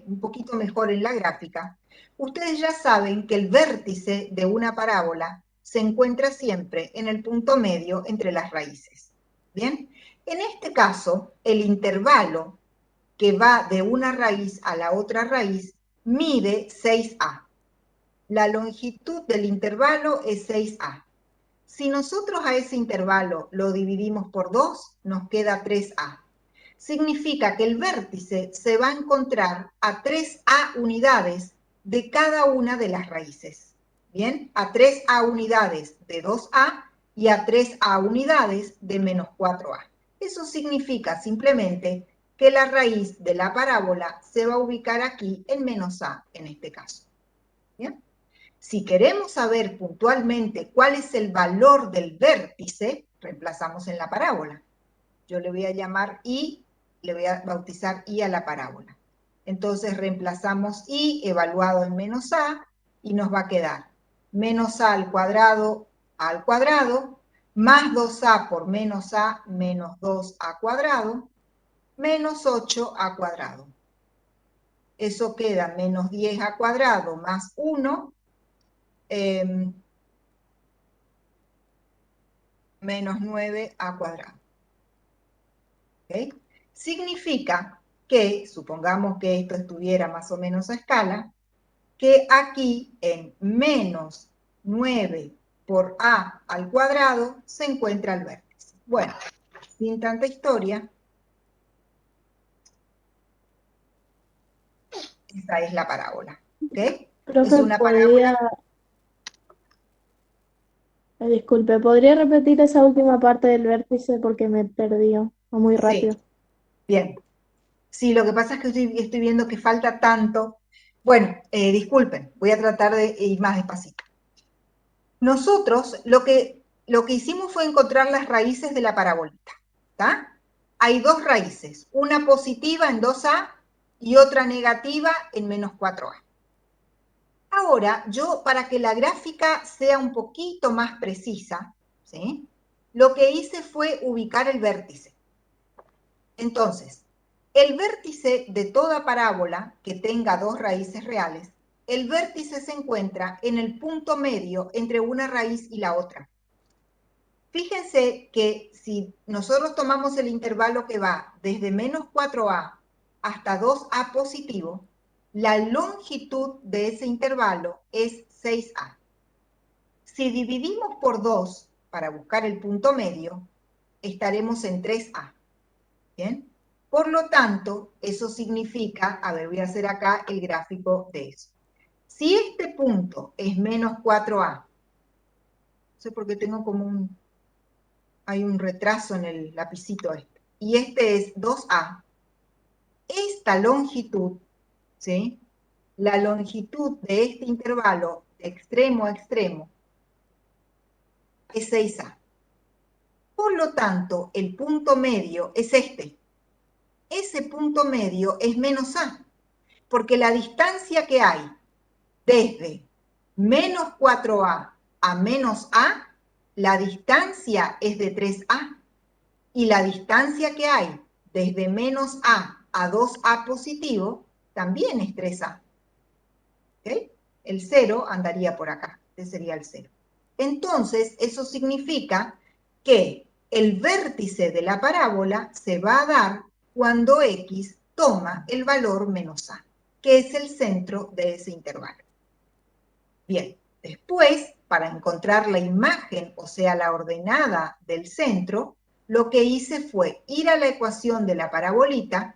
un poquito mejor en la gráfica, ustedes ya saben que el vértice de una parábola se encuentra siempre en el punto medio entre las raíces. Bien, en este caso, el intervalo que va de una raíz a la otra raíz mide 6a. La longitud del intervalo es 6a. Si nosotros a ese intervalo lo dividimos por 2, nos queda 3a. Significa que el vértice se va a encontrar a 3a unidades de cada una de las raíces. Bien, a 3a unidades de 2a y a 3a unidades de menos 4a. Eso significa simplemente que la raíz de la parábola se va a ubicar aquí en menos a, en este caso. Bien. Si queremos saber puntualmente cuál es el valor del vértice, reemplazamos en la parábola. Yo le voy a llamar I, le voy a bautizar I a la parábola. Entonces reemplazamos I evaluado en menos A y nos va a quedar menos A al cuadrado, más 2A por menos A, menos 2A cuadrado, menos 8A cuadrado. Eso queda menos 10A cuadrado más 1, menos 9A cuadrado. ¿Okay? Significa que, supongamos que esto estuviera más o menos a escala, que aquí en menos 9 por a al cuadrado se encuentra el vértice. Bueno, sin tanta historia, esta es la parábola. ¿Okay? Profe, Es una parábola. disculpe, ¿podría repetir esa última parte del vértice porque me perdió? O muy rápido. Sí, bien. Sí, lo que pasa es que estoy viendo que falta tanto. Bueno, disculpen, voy a tratar de ir más despacito. Nosotros lo que hicimos fue encontrar las raíces de la parabolita. ¿Está? Hay dos raíces, una positiva en 2a y otra negativa en menos 4a. Ahora, yo para que la gráfica sea un poquito más precisa, ¿sí? Lo que hice fue ubicar el vértice. Entonces, el vértice de toda parábola que tenga dos raíces reales, el vértice se encuentra en el punto medio entre una raíz y la otra. Fíjense que si nosotros tomamos el intervalo que va desde menos 4a hasta 2a positivo, la longitud de ese intervalo es 6a. Si dividimos por 2 para buscar el punto medio, estaremos en 3A. ¿Bien? Por lo tanto, eso significa, a ver, voy a hacer acá el gráfico de eso. Si este punto es menos 4A, no sé por qué tengo como hay un retraso en el lapicito este, y este es 2A, esta longitud, ¿sí? La longitud de este intervalo de extremo a extremo es 6A. Por lo tanto, el punto medio es este. Ese punto medio es menos A, porque la distancia que hay desde menos 4A a menos A, la distancia es de 3A. Y la distancia que hay desde menos A 2A positivo también es 3A. ¿Okay? El 0 andaría por acá. Este sería el 0. Entonces, eso significa que el vértice de la parábola se va a dar cuando X toma el valor menos A, que es el centro de ese intervalo. Bien, después, para encontrar la imagen, o sea, la ordenada del centro, lo que hice fue ir a la ecuación de la parabolita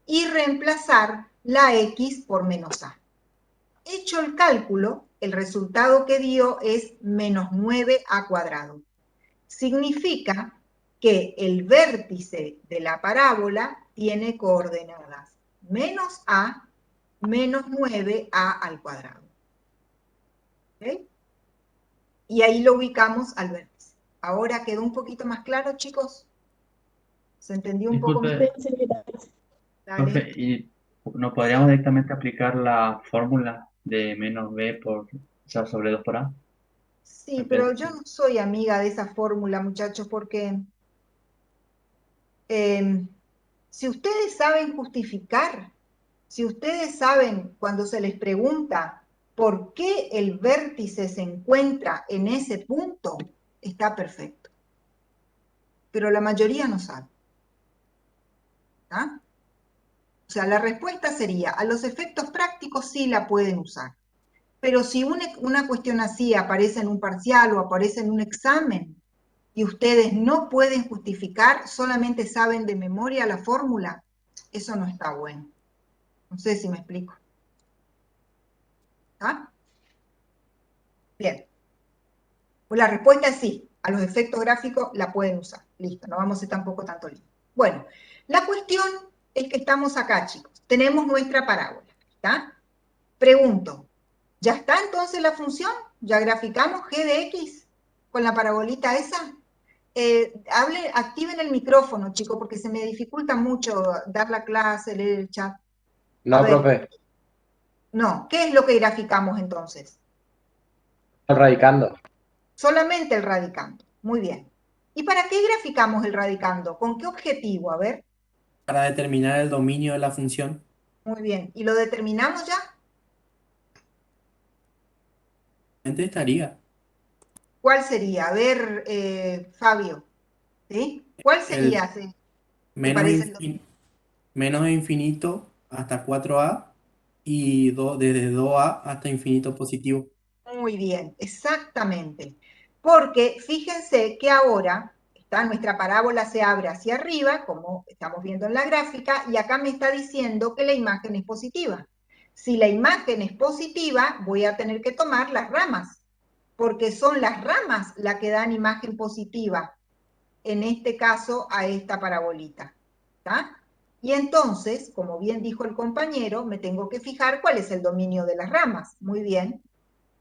y reemplazar la X por menos A. Hecho el cálculo, el resultado que dio es menos 9A cuadrado. Significa que el vértice de la parábola tiene coordenadas menos A menos 9A al cuadrado. ¿Okay? Y ahí lo ubicamos al vértice. Ahora quedó un poquito más claro, chicos. ¿Se entendió un poco Sí, mejor? sí, gracias. Dale. Profe, ¿y no podríamos directamente aplicar la fórmula de menos b por, o sea, sobre 2 por a? Sí, pero yo no soy amiga de esa fórmula, muchachos, porque si ustedes saben justificar, si ustedes saben cuando se les pregunta por qué el vértice se encuentra en ese punto, está perfecto. Pero la mayoría no sabe. ¿Ah? O sea, la respuesta sería, a los efectos prácticos sí la pueden usar. Pero si una cuestión así aparece en un parcial o aparece en un examen y ustedes no pueden justificar, solamente saben de memoria la fórmula, eso no está bueno. No sé si me explico. ¿Ah? Bien. Pues la respuesta es sí. A los efectos gráficos la pueden usar. Listo, no vamos a hacer tampoco tanto lío. Bueno, la cuestión es que estamos acá, chicos. Tenemos nuestra parábola. ¿Está? Pregunto, ¿ya está entonces la función? ¿Ya graficamos g de x con la parabolita esa? Activen el micrófono, chicos, porque se me dificulta mucho dar la clase, leer el chat. No, profe, No, ¿qué es lo que graficamos entonces? el radicando. Solamente el radicando. Muy bien. ¿Y para qué graficamos el radicando? ¿Con qué objetivo? A ver. Para determinar el dominio de la función. Muy bien. ¿Y lo determinamos ya? Antes estaría. ¿Cuál sería? A ver, Fabio. ¿Sí? ¿Cuál sería? El ¿Te parece? menos de infinito hasta 4a y desde 2a hasta infinito positivo. Muy bien, exactamente. Porque fíjense que ahora nuestra parábola se abre hacia arriba, como estamos viendo en la gráfica, y acá me está diciendo que la imagen es positiva. Si la imagen es positiva, voy a tener que tomar las ramas, porque son las ramas las que dan imagen positiva, en este caso a esta parabolita. ¿Está? Y entonces, como bien dijo el compañero, me tengo que fijar cuál es el dominio de las ramas. Muy bien.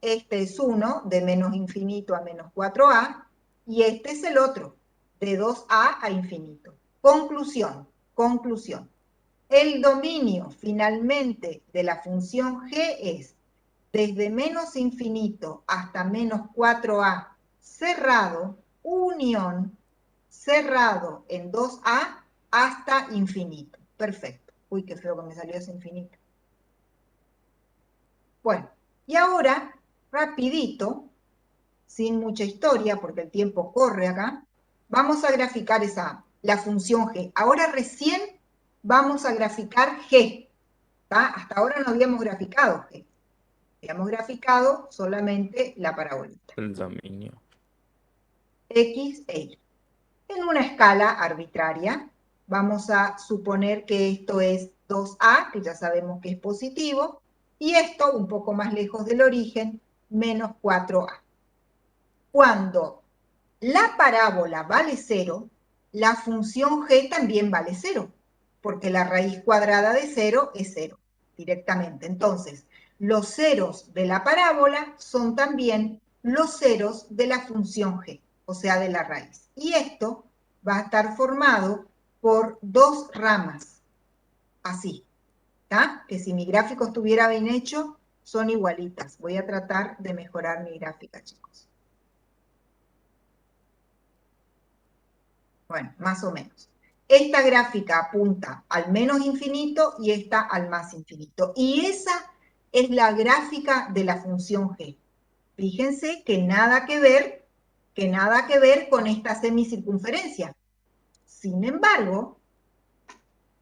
Este es uno, de menos infinito a menos 4a, y este es el otro, de 2a a infinito. Conclusión, conclusión. El dominio, finalmente, de la función g es desde menos infinito hasta menos 4a cerrado, unión, cerrado en 2a hasta infinito. Perfecto. Uy, qué feo que me salió ese infinito. Bueno, y ahora, rapidito, sin mucha historia, porque el tiempo corre acá, vamos a graficar la función g. Ahora recién vamos a graficar g. ¿Tá? Hasta ahora no habíamos graficado g. Habíamos graficado solamente la parabolita. El dominio. X e Y. en una escala arbitraria. Vamos a suponer que esto es 2a, que ya sabemos que es positivo, y esto, un poco más lejos del origen, menos 4a. Cuando la parábola vale 0, la función g también vale 0, porque la raíz cuadrada de 0 es 0, directamente. Entonces, los ceros de la parábola son también los ceros de la función g, o sea, de la raíz. Y esto va a estar formado por dos ramas, así, ¿está? Que si mi gráfico estuviera bien hecho, son igualitas. Voy a tratar de mejorar mi gráfica, chicos. Bueno, más o menos. Esta gráfica apunta al menos infinito y esta al más infinito. Y esa es la gráfica de la función g. Fíjense que nada que ver con esta semicircunferencia. Sin embargo,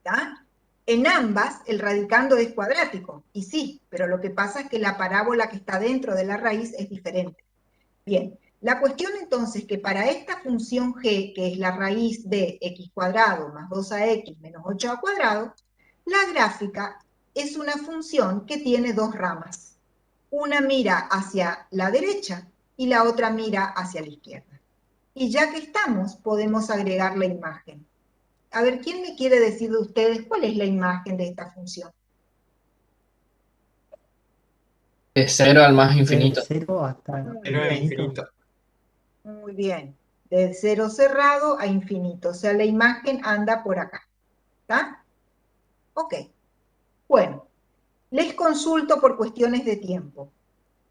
¿tá? En ambas el radicando es cuadrático. Y sí, pero lo que pasa es que la parábola que está dentro de la raíz es diferente. Bien, la cuestión entonces que para esta función g, que es la raíz de x cuadrado más 2ax menos 8a cuadrado, la gráfica es una función que tiene dos ramas. Una mira hacia la derecha y la otra mira hacia la izquierda. Y ya que estamos, podemos agregar la imagen. A ver, ¿quién me quiere decir de ustedes cuál es la imagen de esta función? De 0 al más De infinito. 0 hasta Muy Cero al bien. infinito. Muy bien, de cero cerrado a infinito, o sea, la imagen anda por acá, ¿está? Ok, bueno, les consulto por cuestiones de tiempo.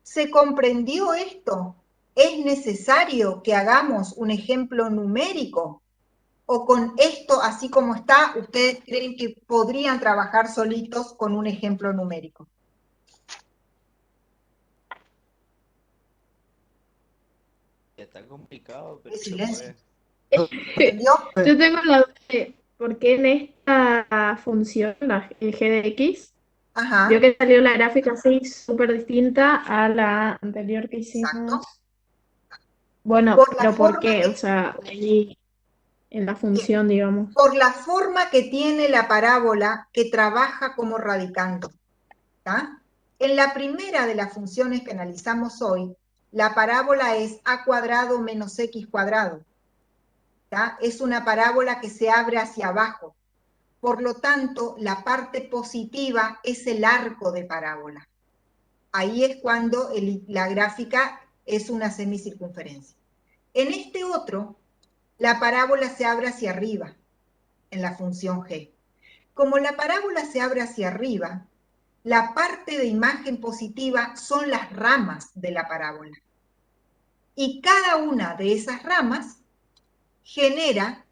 ¿Se comprendió esto? ¿Es necesario que hagamos un ejemplo numérico? ¿O con esto, así como está, ustedes creen que podrían trabajar solitos con un ejemplo numérico? Está complicado, ¿Qué pero se silencio? puede. ¿Entendió? Yo tengo la duda de por qué en esta función, el g de x, Ajá, vio que salió la gráfica así súper distinta a la anterior que hicimos. exacto. Bueno, Por la pero ¿por forma qué? O que... sea, ahí en la Bien. función, digamos. Por la forma que tiene la parábola que trabaja como radicando. ¿Tá? En la primera de las funciones que analizamos hoy, la parábola es a cuadrado menos x cuadrado. ¿Tá? Es una parábola que se abre hacia abajo. Por lo tanto, la parte positiva es el arco de parábola. Ahí es cuando la gráfica es una semicircunferencia. En este otro, la parábola se abre hacia arriba, en la función g. Como la parábola se abre hacia arriba, la parte de imagen positiva son las ramas de la parábola. Y cada una de esas ramas genera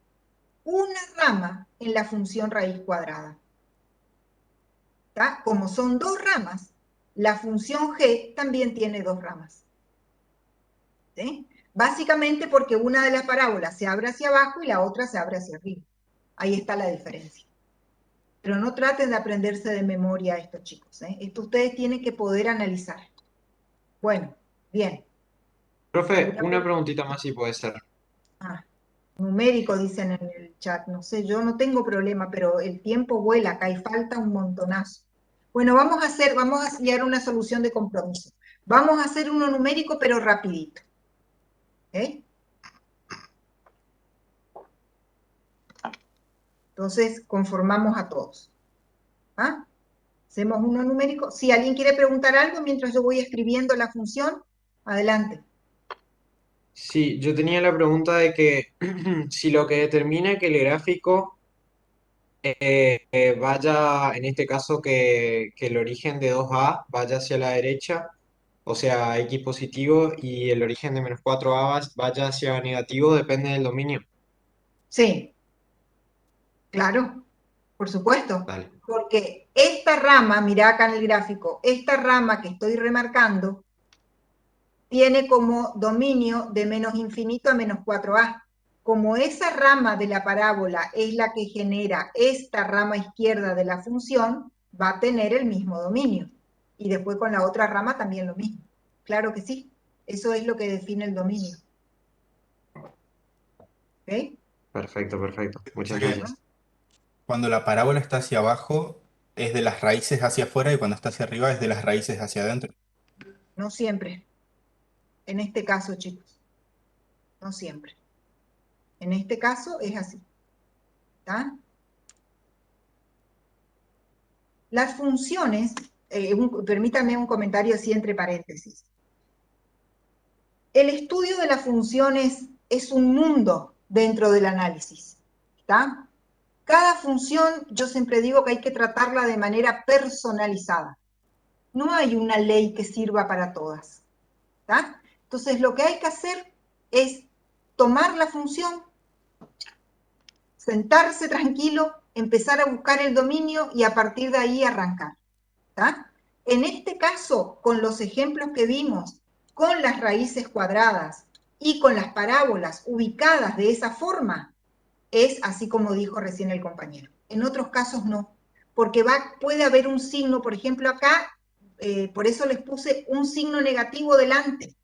una rama en la función raíz cuadrada. ¿Tá? Como son dos ramas, la función g también tiene dos ramas. ¿Sí? Básicamente porque una de las parábolas se abre hacia abajo y la otra se abre hacia arriba. Ahí está la diferencia. Pero no traten de aprenderse de memoria esto, chicos. Esto ustedes tienen que poder analizar. Bueno, bien. Profe, una preguntita más si puede ser. Ah, numérico dicen en el chat. No sé, yo no tengo problema, pero el tiempo vuela acá y falta un montonazo. Bueno, vamos a hallar una solución de compromiso. Vamos a hacer uno numérico, pero rapidito. ¿Ok? Entonces, conformamos a todos. ¿Ah? Hacemos uno numérico. Si alguien quiere preguntar algo mientras yo voy escribiendo la función, adelante. Sí, yo tenía la pregunta de que si lo que determina que el gráfico vaya, en este caso que el origen de 2a vaya hacia la derecha, o sea, x positivo, y el origen de menos 4a vaya hacia negativo, depende del dominio. Sí, claro, por supuesto. Dale. Porque esta rama, mirá acá en el gráfico, esta rama que estoy remarcando, tiene como dominio de menos infinito a menos 4a. Como esa rama de la parábola es la que genera esta rama izquierda de la función, va a tener el mismo dominio. Y después con la otra rama también lo mismo. Claro que sí. Eso es lo que define el dominio. ¿Ok? Perfecto, perfecto. O Muchas sea que gracias. cuando la parábola está hacia abajo es de las raíces hacia afuera y cuando está hacia arriba es de las raíces hacia adentro. No siempre. En este caso, chicos. No siempre. En este caso es así. ¿Está? Las funciones, permítanme un comentario así entre paréntesis. El estudio de las funciones es un mundo dentro del análisis. ¿Está? Cada función, yo siempre digo que hay que tratarla de manera personalizada. No hay una ley que sirva para todas. ¿Está? Entonces, lo que hay que hacer es tomar la función, sentarse tranquilo, empezar a buscar el dominio y a partir de ahí arrancar. ¿Está? En este caso, con los ejemplos que vimos, con las raíces cuadradas y con las parábolas ubicadas de esa forma, es así como dijo recién el compañero. En otros casos no, porque puede haber un signo, por ejemplo acá, por eso les puse un signo negativo delante,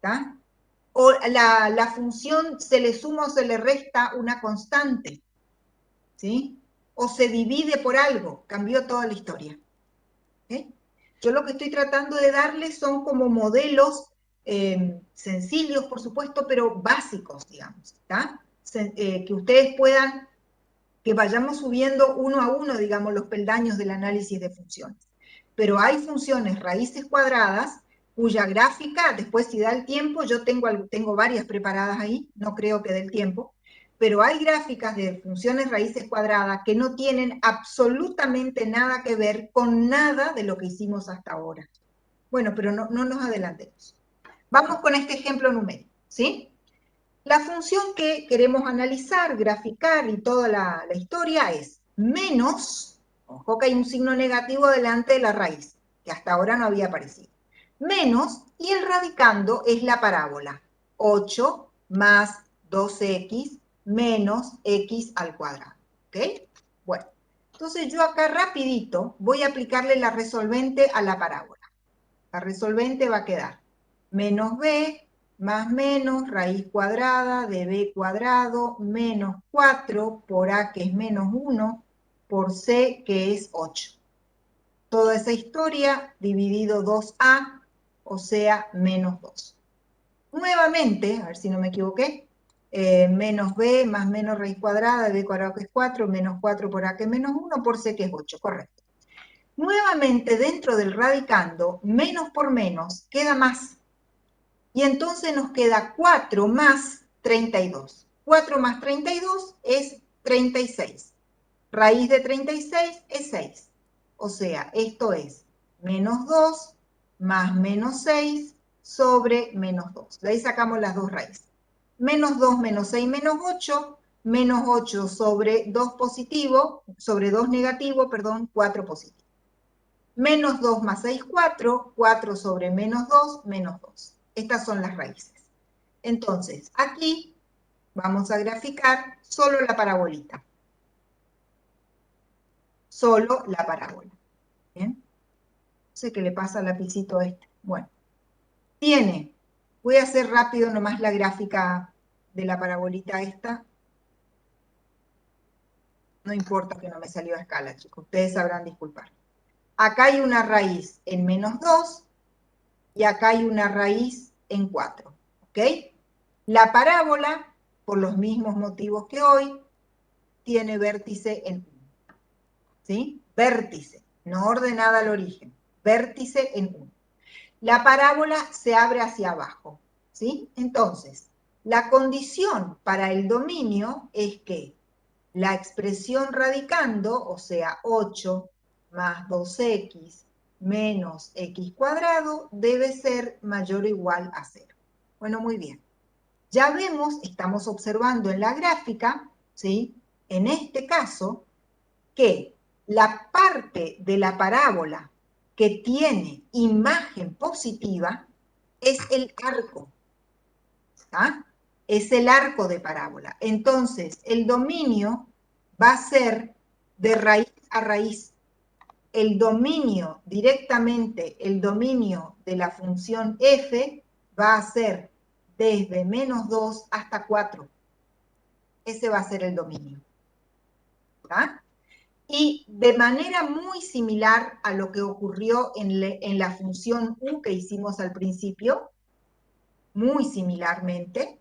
¿tá? O la función se le suma o se le resta una constante, ¿sí? O se divide por algo, cambió toda la historia. ¿Okay? Yo lo que estoy tratando de darles son como modelos sencillos, por supuesto, pero básicos, digamos, ¿tá? Que ustedes puedan, que vayamos subiendo uno a uno, digamos, los peldaños del análisis de funciones. Pero hay funciones raíces cuadradas cuya gráfica, después si da el tiempo, yo tengo varias preparadas ahí, no creo que dé el tiempo, pero hay gráficas de funciones raíces cuadradas que no tienen absolutamente nada que ver con nada de lo que hicimos hasta ahora. Bueno, pero no nos adelantemos. Vamos con este ejemplo numérico, ¿sí? La función que queremos analizar, graficar y toda la historia es menos, ojo que hay un signo negativo delante de la raíz, que hasta ahora no había aparecido, menos, y el radicando es la parábola, 8 más 2x menos x al cuadrado, ¿ok? Bueno, entonces yo acá rapidito voy a aplicarle la resolvente a la parábola. La resolvente va a quedar menos b más menos raíz cuadrada de b cuadrado menos 4 por a que es menos 1 por c que es 8. Toda esa historia dividido 2a, o sea, menos 2. Nuevamente, a ver si no me equivoqué, menos b más menos raíz cuadrada de b cuadrado que es 4, menos 4 por a que es menos 1 por c que es 8, correcto. Nuevamente dentro del radicando, menos por menos queda más. Y entonces nos queda 4 más 32. 4 más 32 es 36. Raíz de 36 es 6. O sea, esto es menos 2 más menos 6 sobre menos 2. De ahí sacamos las dos raíces. Menos 2 menos 6 menos 8, menos 8 sobre 2 positivo, sobre 2 negativo, perdón, 4 positivo. Menos 2 más 6, 4, 4 sobre menos 2, menos 2. Estas son las raíces. Entonces, aquí vamos a graficar solo la parabolita. Solo la parábola. ¿Bien? No sé qué le pasa al lapicito este. Bueno, tiene, voy a hacer rápido nomás la gráfica de la parabolita esta. No importa que no me salió a escala, chicos. Ustedes sabrán disculpar. Acá hay una raíz en menos 2 y acá hay una raíz en 4. ¿Ok? La parábola, por los mismos motivos que hoy, tiene vértice en 1. ¿Sí? Vértice, no ordenada al origen. Vértice en 1. La parábola se abre hacia abajo. ¿Sí? Entonces, la condición para el dominio es que la expresión radicando, o sea, 8 más 2x menos x cuadrado, debe ser mayor o igual a 0. Bueno, muy bien. Ya vemos, estamos observando en la gráfica, ¿sí? En este caso, que la parte de la parábola que tiene imagen positiva es el arco. ¿Ah? Es el arco de parábola. Entonces, el dominio va a ser de raíz a raíz. El dominio directamente, el dominio de la función f va a ser desde menos 2 hasta 4. ese va a ser el dominio. ¿Tá? Y de manera muy similar a lo que ocurrió en la función u que hicimos al principio, muy similarmente,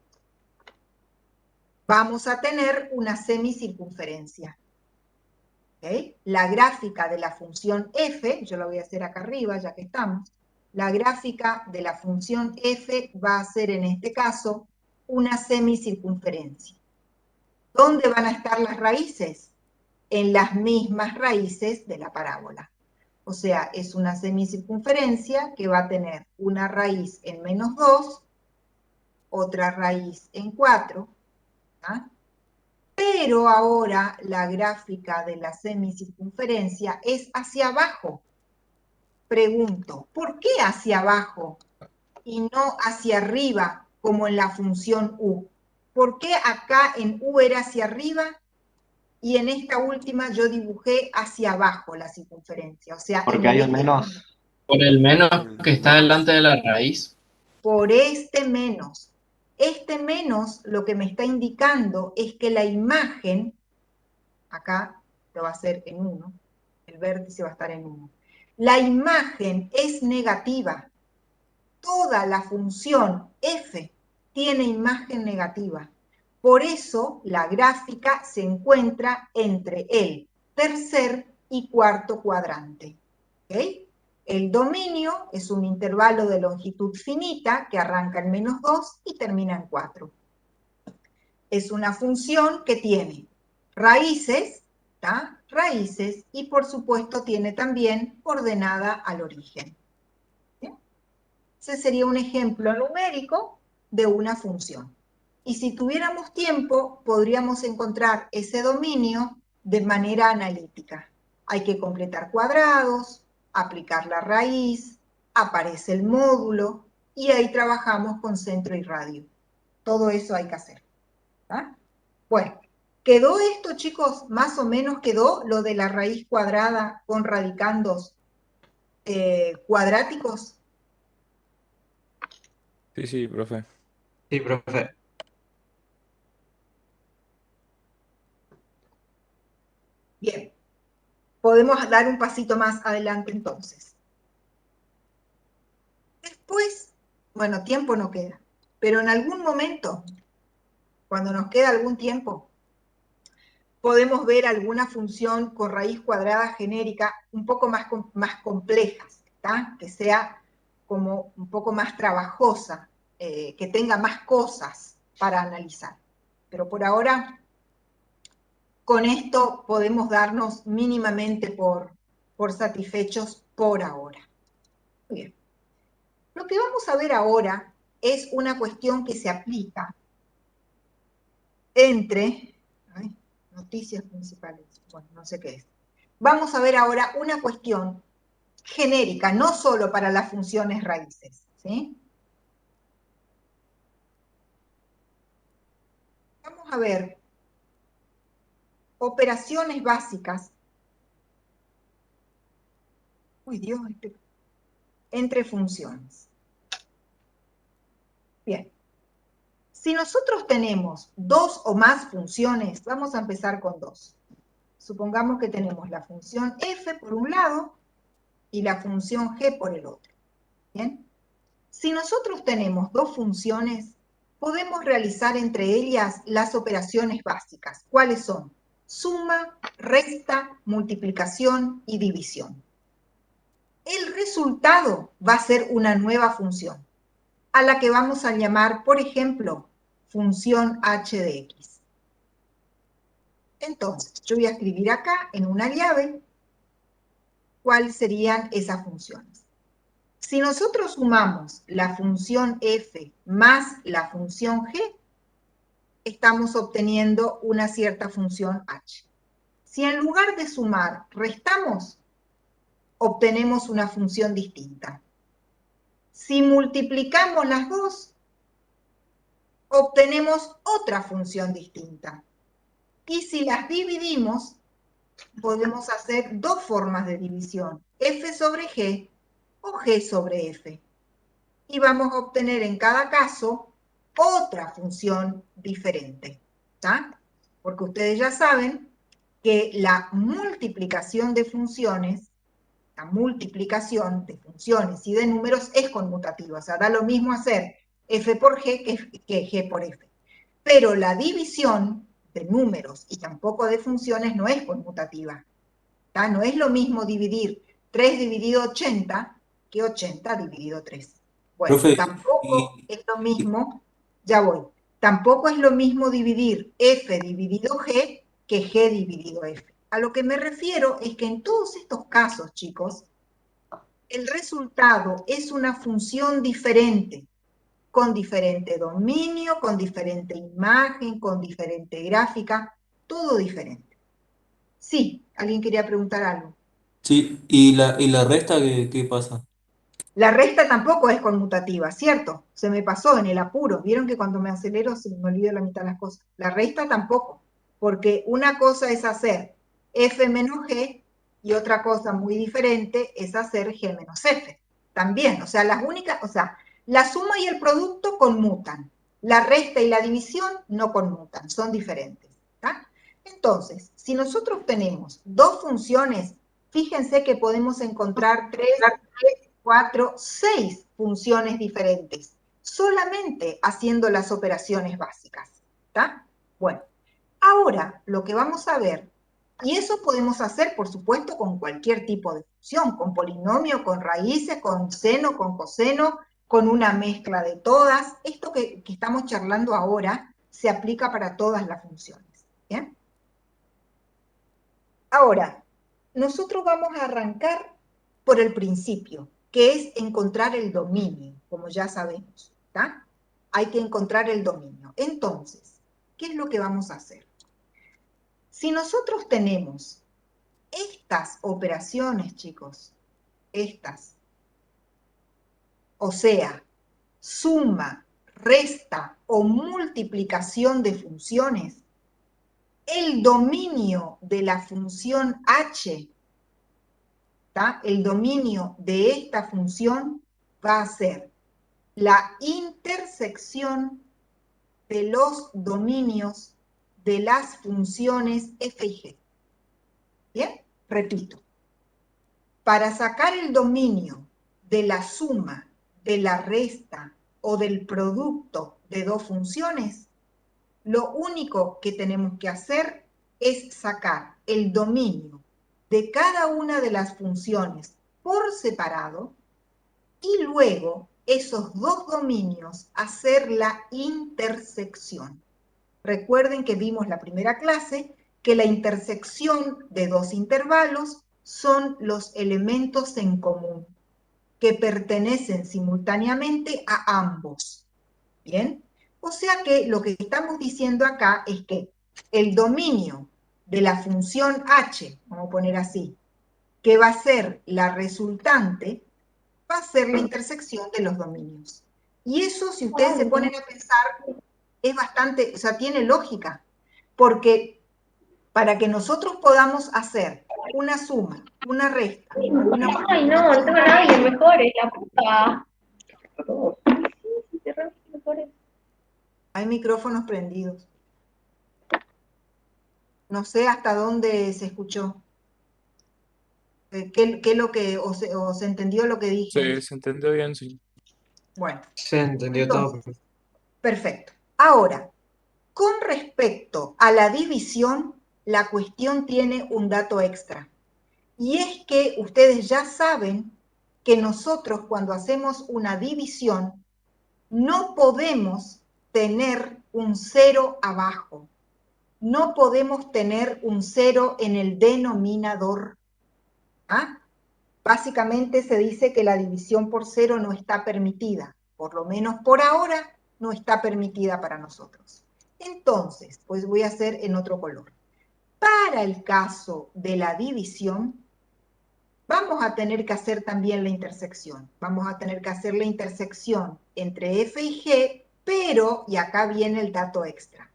vamos a tener una semicircunferencia. ¿Okay? La gráfica de la función f, yo la voy a hacer acá arriba ya que estamos, la gráfica de la función f va a ser en este caso una semicircunferencia. ¿Dónde van a estar las raíces? En las mismas raíces de la parábola. O sea, es una semicircunferencia que va a tener una raíz en -2, otra raíz en 4, ¿tá? Pero ahora la gráfica de la semicircunferencia es hacia abajo. Pregunto, ¿por qué hacia abajo y no hacia arriba como en la función u? ¿Por qué acá en u era hacia arriba y en esta última yo dibujé hacia abajo la circunferencia? O sea, Porque hay un menos. Por el menos que está delante de la raíz. Por este menos. Este menos lo que me está indicando es que la imagen, acá lo va a hacer en 1, el vértice va a estar en 1. La imagen es negativa. Toda la función f tiene imagen negativa. Por eso la gráfica se encuentra entre el tercer y cuarto cuadrante. ¿Okay? El dominio es un intervalo de longitud finita que arranca en -2 y termina en 4. Es una función que tiene raíces, ¿tá? Raíces, y por supuesto tiene también coordenada al origen. ¿Sí? Ese sería un ejemplo numérico de una función. Y si tuviéramos tiempo, podríamos encontrar ese dominio de manera analítica. Hay que completar cuadrados, aplicar la raíz, aparece el módulo, y ahí trabajamos con centro y radio. Todo eso hay que hacer. ¿Tá? Bueno, ¿quedó esto, chicos? Más o menos quedó lo de la raíz cuadrada con radicandos cuadráticos. Sí, profe. Sí, profe. Bien, podemos dar un pasito más adelante entonces. Después, bueno, tiempo no queda, pero en algún momento, cuando nos queda algún tiempo, podemos ver alguna función con raíz cuadrada genérica un poco más compleja, ¿tá? Que sea como un poco más trabajosa, que tenga más cosas para analizar. Pero por ahora, con esto podemos darnos mínimamente por satisfechos por ahora. Muy bien. Lo que vamos a ver ahora es una cuestión que se aplica entre... noticias principales, bueno, no sé qué es. Vamos a ver ahora una cuestión genérica, no solo para las funciones raíces, ¿sí? Vamos a ver operaciones básicas. Uy, Dios, entre funciones. Bien. Si nosotros tenemos dos o más funciones, vamos a empezar con dos. Supongamos que tenemos la función f por un lado y la función g por el otro. ¿Bien? Si nosotros tenemos dos funciones, podemos realizar entre ellas las operaciones básicas. ¿Cuáles son? Suma, resta, multiplicación y división. El resultado va a ser una nueva función, a la que vamos a llamar, por ejemplo, función h de x. Entonces, yo voy a escribir acá en una llave cuáles serían esas funciones. Si nosotros sumamos la función f más la función g, estamos obteniendo una cierta función h. Si en lugar de sumar restamos, obtenemos una función distinta. Si multiplicamos las dos, obtenemos otra función distinta. Y si las dividimos, podemos hacer dos formas de división, f sobre g o g sobre f. Y vamos a obtener en cada caso otra función diferente. ¿Tá? porque ustedes ya saben que la multiplicación de funciones y de números es conmutativa, o sea, da lo mismo hacer f por g que g por f. Pero la división de números y tampoco de funciones no es conmutativa. ¿Tá? No es lo mismo dividir 3 dividido 80 que 80 dividido 3. Bueno, Profe, tampoco es lo mismo, ya voy, tampoco es lo mismo dividir f dividido g que g dividido f. A lo que me refiero es que en todos estos casos, chicos, el resultado es una función diferente, con diferente dominio, con diferente imagen, con diferente gráfica, todo diferente. Sí, ¿alguien quería preguntar algo? sí, ¿y la resta qué pasa? La resta tampoco es conmutativa, ¿cierto? Se me pasó en el apuro. Vieron que cuando me acelero se me olvida la mitad de las cosas. La resta tampoco, porque una cosa es hacer f menos g y otra cosa muy diferente es hacer g menos f. También, o sea, la suma y el producto conmutan. La resta y la división no conmutan, son diferentes. ¿Tá? Entonces, si nosotros tenemos dos funciones, fíjense que podemos encontrar 4, 6 funciones diferentes, solamente haciendo las operaciones básicas. ¿Está? Bueno, ahora lo que vamos a ver, y eso podemos hacer, por supuesto, con cualquier tipo de función, con polinomio, con raíces, con seno, con coseno, con una mezcla de todas. Esto que estamos charlando ahora se aplica para todas las funciones. ¿Bien? Ahora, nosotros vamos a arrancar por el principio, que es encontrar el dominio, como ya sabemos, ¿está? Hay que encontrar el dominio. Entonces, ¿qué es lo que vamos a hacer? Si nosotros tenemos estas operaciones, chicos, estas, o sea, suma, resta o multiplicación de funciones, el dominio de la función h, ¿tá? El dominio de esta función va a ser la intersección de los dominios de las funciones f y g. ¿Bien? Repito. Para sacar el dominio de la suma, de la resta o del producto de dos funciones, lo único que tenemos que hacer es sacar el dominio de cada una de las funciones por separado y luego esos dos dominios hacer la intersección. Recuerden que vimos la primera clase que la intersección de dos intervalos son los elementos en común que pertenecen simultáneamente a ambos. ¿Bien? O sea que lo que estamos diciendo acá es que el dominio de la función h, vamos a poner así, que va a ser la resultante, va a ser la intersección de los dominios. Y eso, si ustedes se ponen a pensar, es bastante, o sea, tiene lógica, porque para que nosotros podamos hacer una suma, una resta, una Ay, no, no tengo a nadie, mejores, la puta. hay micrófonos prendidos. No sé hasta dónde se escuchó. ¿Qué es lo que, o se entendió lo que dije? Sí, se entendió bien, sí. Bueno, Se entendió entonces, todo. perfecto. Ahora, con respecto a la división, la cuestión tiene un dato extra. Y es que ustedes ya saben que nosotros cuando hacemos una división no podemos tener un 0 abajo. No podemos tener un 0 en el denominador. ¿Ah? Básicamente se dice que la división por 0 no está permitida. Por lo menos por ahora no está permitida para nosotros. Entonces, pues voy a hacer en otro color. Para el caso de la división, vamos a tener que hacer también la intersección. Vamos a tener que hacer la intersección entre f y g, pero, y acá viene el dato extra,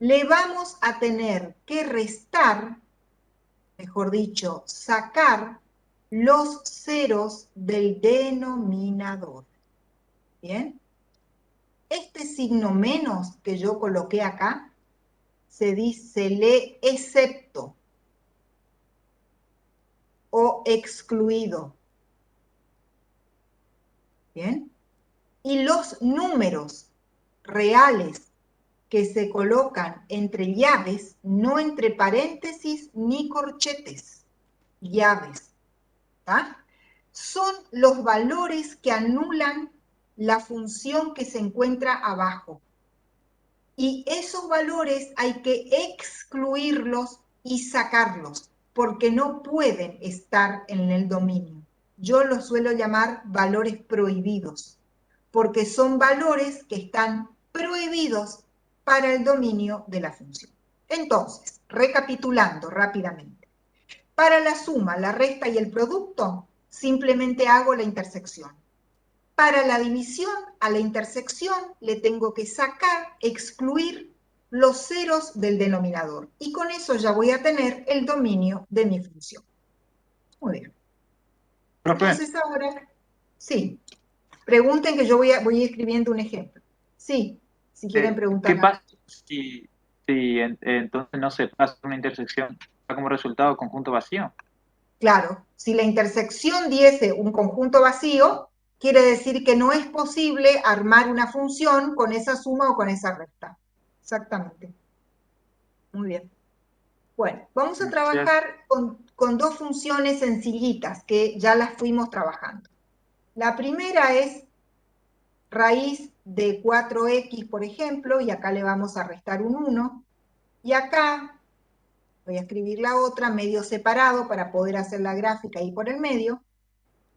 le vamos a tener que restar, mejor dicho, sacar los ceros del denominador. ¿Bien? Este signo menos que yo coloqué acá se lee excepto o excluido. ¿Bien? Y los números reales que se colocan entre llaves, no entre paréntesis ni corchetes, llaves, ¿tá? Son los valores que anulan la función que se encuentra abajo. Y esos valores hay que excluirlos y sacarlos, porque no pueden estar en el dominio. Yo los suelo llamar valores prohibidos, porque son valores que están prohibidos para el dominio de la función. Entonces, recapitulando rápidamente. Para la suma, la resta y el producto, simplemente hago la intersección. Para la división, a la intersección le tengo que sacar, excluir los ceros del denominador. Y con eso ya voy a tener el dominio de mi función. Muy bien. Entonces ahora, sí. Pregunten que yo voy escribiendo un ejemplo. Sí, si quieren preguntar. ¿Qué pasa si entonces no se pasa una intersección? ¿Da como resultado conjunto vacío? Claro, si la intersección diese un conjunto vacío, quiere decir que no es posible armar una función con esa suma o con esa resta. Exactamente. Muy bien. Bueno, vamos a trabajar con dos funciones sencillitas que ya las fuimos trabajando. La primera es raíz de 4x, por ejemplo, y acá le vamos a restar un 1. Y acá voy a escribir la otra medio separado para poder hacer la gráfica ahí por el medio.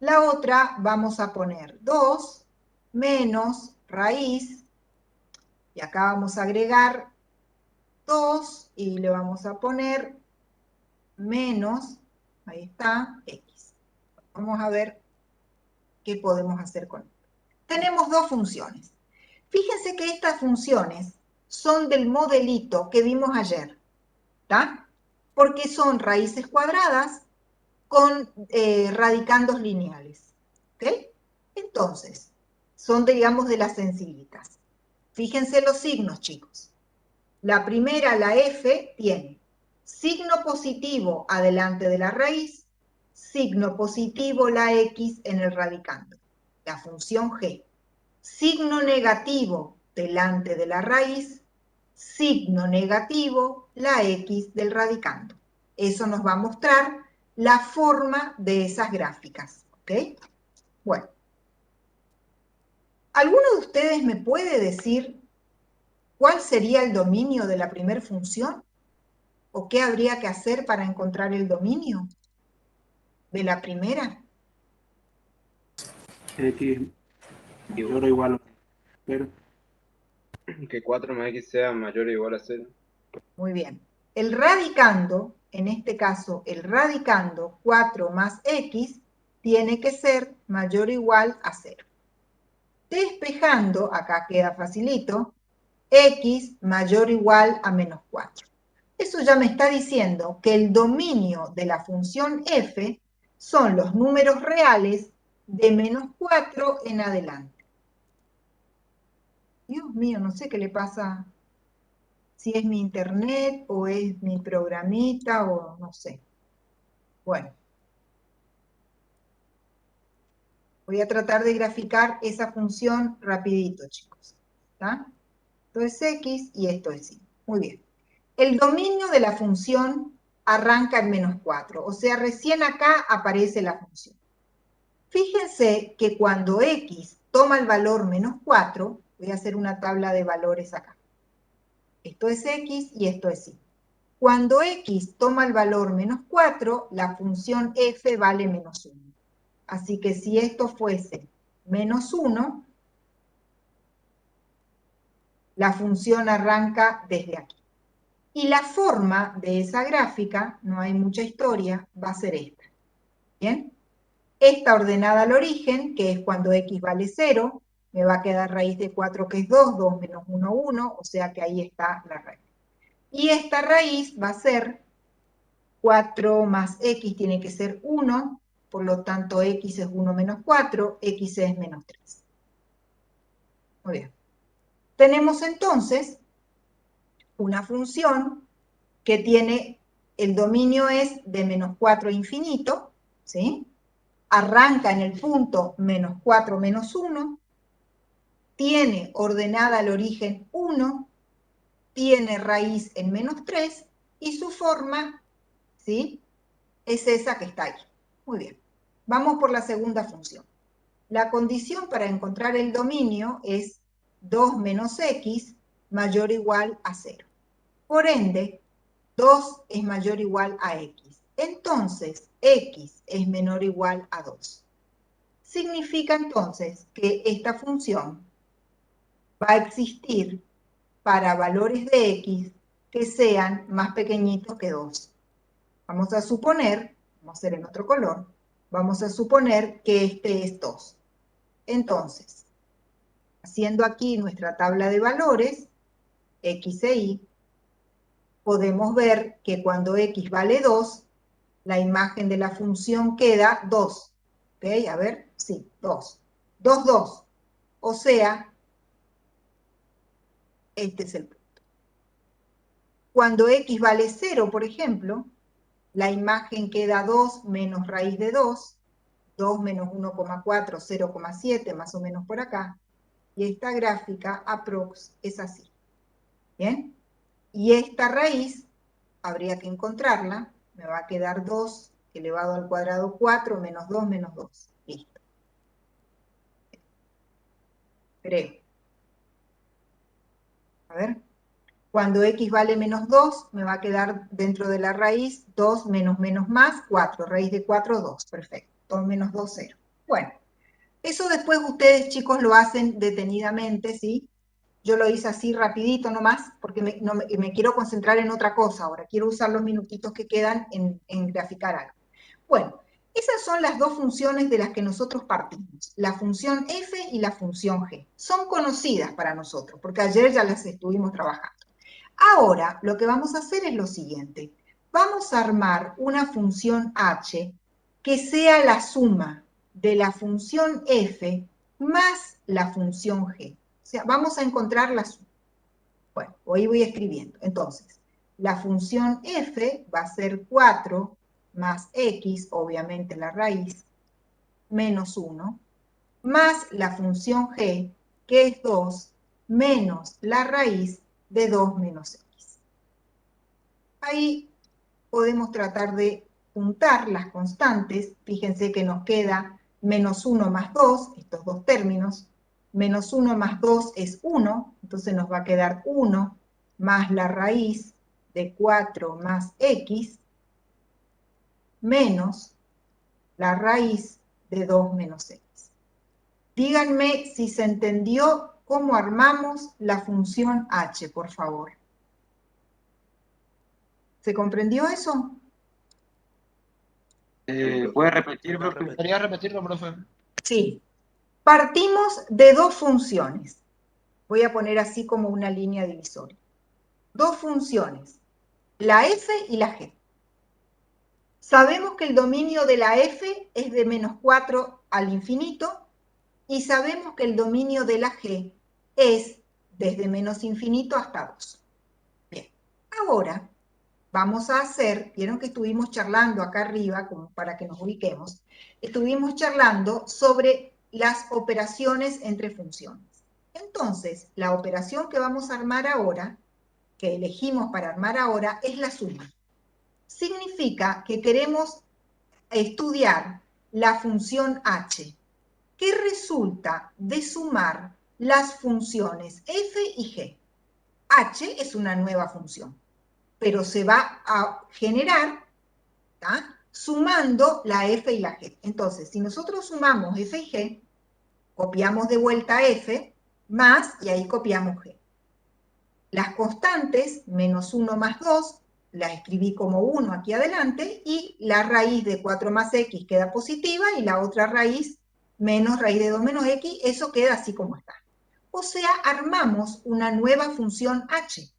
La otra vamos a poner 2 menos raíz, y acá vamos a agregar 2 y le vamos a poner menos, ahí está, x. Vamos a ver qué podemos hacer con esto. Tenemos dos funciones. Fíjense que estas funciones son del modelito que vimos ayer, ¿está? Porque son raíces cuadradas con radicandos lineales, ¿ok? Entonces, son, digamos, de las sencillitas. Fíjense los signos, chicos. La primera, la f, tiene signo positivo adelante de la raíz, signo positivo la x en el radicando, la función g. Signo negativo delante de la raíz, signo negativo la x del radicando. Eso nos va a mostrar la forma de esas gráficas, ¿ok? Bueno. ¿Alguno de ustedes me puede decir cuál sería el dominio de la primera función? ¿O qué habría que hacer para encontrar el dominio de la primera? X mayor o igual a 0. Que 4 más x sea mayor o igual a 0. Muy bien. El radicando, en este caso, el radicando 4 más x tiene que ser mayor o igual a 0. Despejando, acá queda facilito, x mayor o igual a menos 4. Eso ya me está diciendo que el dominio de la función f son los números reales de menos 4 en adelante. Dios mío, no sé qué le pasa, si es mi internet o es mi programita o no sé. Bueno. Voy a tratar de graficar esa función rapidito, chicos. ¿Está? Esto es x y esto es y. Muy bien. El dominio de la función arranca en menos 4, o sea, recién acá aparece la función. Fíjense que cuando x toma el valor menos 4, voy a hacer una tabla de valores acá. Esto es x y esto es y. Cuando x toma el valor menos 4, la función f vale menos 1. Así que si esto fuese menos 1, la función arranca desde aquí. Y la forma de esa gráfica, no hay mucha historia, va a ser esta. ¿Bien? Esta ordenada al origen, que es cuando x vale 0, me va a quedar raíz de 4 que es 2, 2 menos 1, 1, o sea que ahí está la raíz. Y esta raíz va a ser 4 más x tiene que ser 1, por lo tanto x es 1 menos 4, x es menos 3. Muy bien. Tenemos entonces una función que tiene, el dominio es de menos 4 a infinito, ¿sí? Arranca en el punto menos 4 menos 1, tiene ordenada al origen 1, tiene raíz en menos 3 y su forma, ¿sí?, es esa que está ahí. Muy bien. Vamos por la segunda función. La condición para encontrar el dominio es 2 menos x mayor o igual a 0. Por ende, 2 es mayor o igual a x. Entonces, x es menor o igual a 2. Significa entonces que esta función va a existir para valores de x que sean más pequeñitos que 2. Vamos a suponer, vamos a hacer en otro color, vamos a suponer que este es 2. Entonces, haciendo aquí nuestra tabla de valores, x e y, podemos ver que cuando x vale 2, la imagen de la función queda 2. ¿Ok? A ver, sí, 2. 2, 2. O sea, este es el punto. Cuando x vale 0, por ejemplo, la imagen queda 2 menos raíz de 2, 2 menos 1,4, 0,7, más o menos por acá. Y esta gráfica aprox es así. ¿Bien? Y esta raíz, habría que encontrarla, me va a quedar 2 elevado al cuadrado 4 menos 2 menos 2. Listo. Creo. A ver. Cuando x vale menos 2, me va a quedar dentro de la raíz 2 menos menos más 4. Raíz de 4, 2. Perfecto. 2 menos 2, 0. Bueno, eso después ustedes, chicos, lo hacen detenidamente, ¿sí? Yo lo hice así rapidito nomás, porque me quiero concentrar en otra cosa ahora. Quiero usar los minutitos que quedan en graficar algo. Bueno, esas son las dos funciones de las que nosotros partimos. La función f y la función g. Son conocidas para nosotros, porque ayer ya las estuvimos trabajando. Ahora, lo que vamos a hacer es lo siguiente. Vamos a armar una función h que sea la suma de la función f más la función g. O sea, vamos a encontrar la suma. Bueno, hoy voy escribiendo. Entonces, la función f va a ser 4 más x, obviamente la raíz, menos 1, más la función g, que es 2, menos la raíz de 2 menos x. Ahí podemos tratar de juntar las constantes. Fíjense que nos queda menos 1 más 2, estos dos términos. Menos 1 más 2 es 1, entonces nos va a quedar 1 más la raíz de 4 más x, menos la raíz de 2 menos x. Díganme si se entendió cómo armamos la función h, por favor. ¿Se comprendió eso? ¿Puede repetir, profe? ¿Podría repetirlo, profe? Sí. Partimos de dos funciones. Voy a poner así como una línea divisoria. Dos funciones, la f y la g. Sabemos que el dominio de la f es de menos 4 al infinito y sabemos que el dominio de la g es desde menos infinito hasta 2. Bien, ahora vamos a hacer, vieron que estuvimos charlando acá arriba, como para que nos ubiquemos, estuvimos charlando sobre las operaciones entre funciones. Entonces, la operación que vamos a armar ahora, que elegimos para armar ahora, es la suma. Significa que queremos estudiar la función h, que resulta de sumar las funciones f y g. H es una nueva función, pero se va a generar, ¿tá?, sumando la f y la g. Entonces, si nosotros sumamos f y g, copiamos de vuelta f, más, y ahí copiamos g. Las constantes, menos 1 más 2, la escribí como 1 aquí adelante, y la raíz de 4 más x queda positiva, y la otra raíz, menos raíz de 2 menos x, eso queda así como está. O sea, armamos una nueva función h.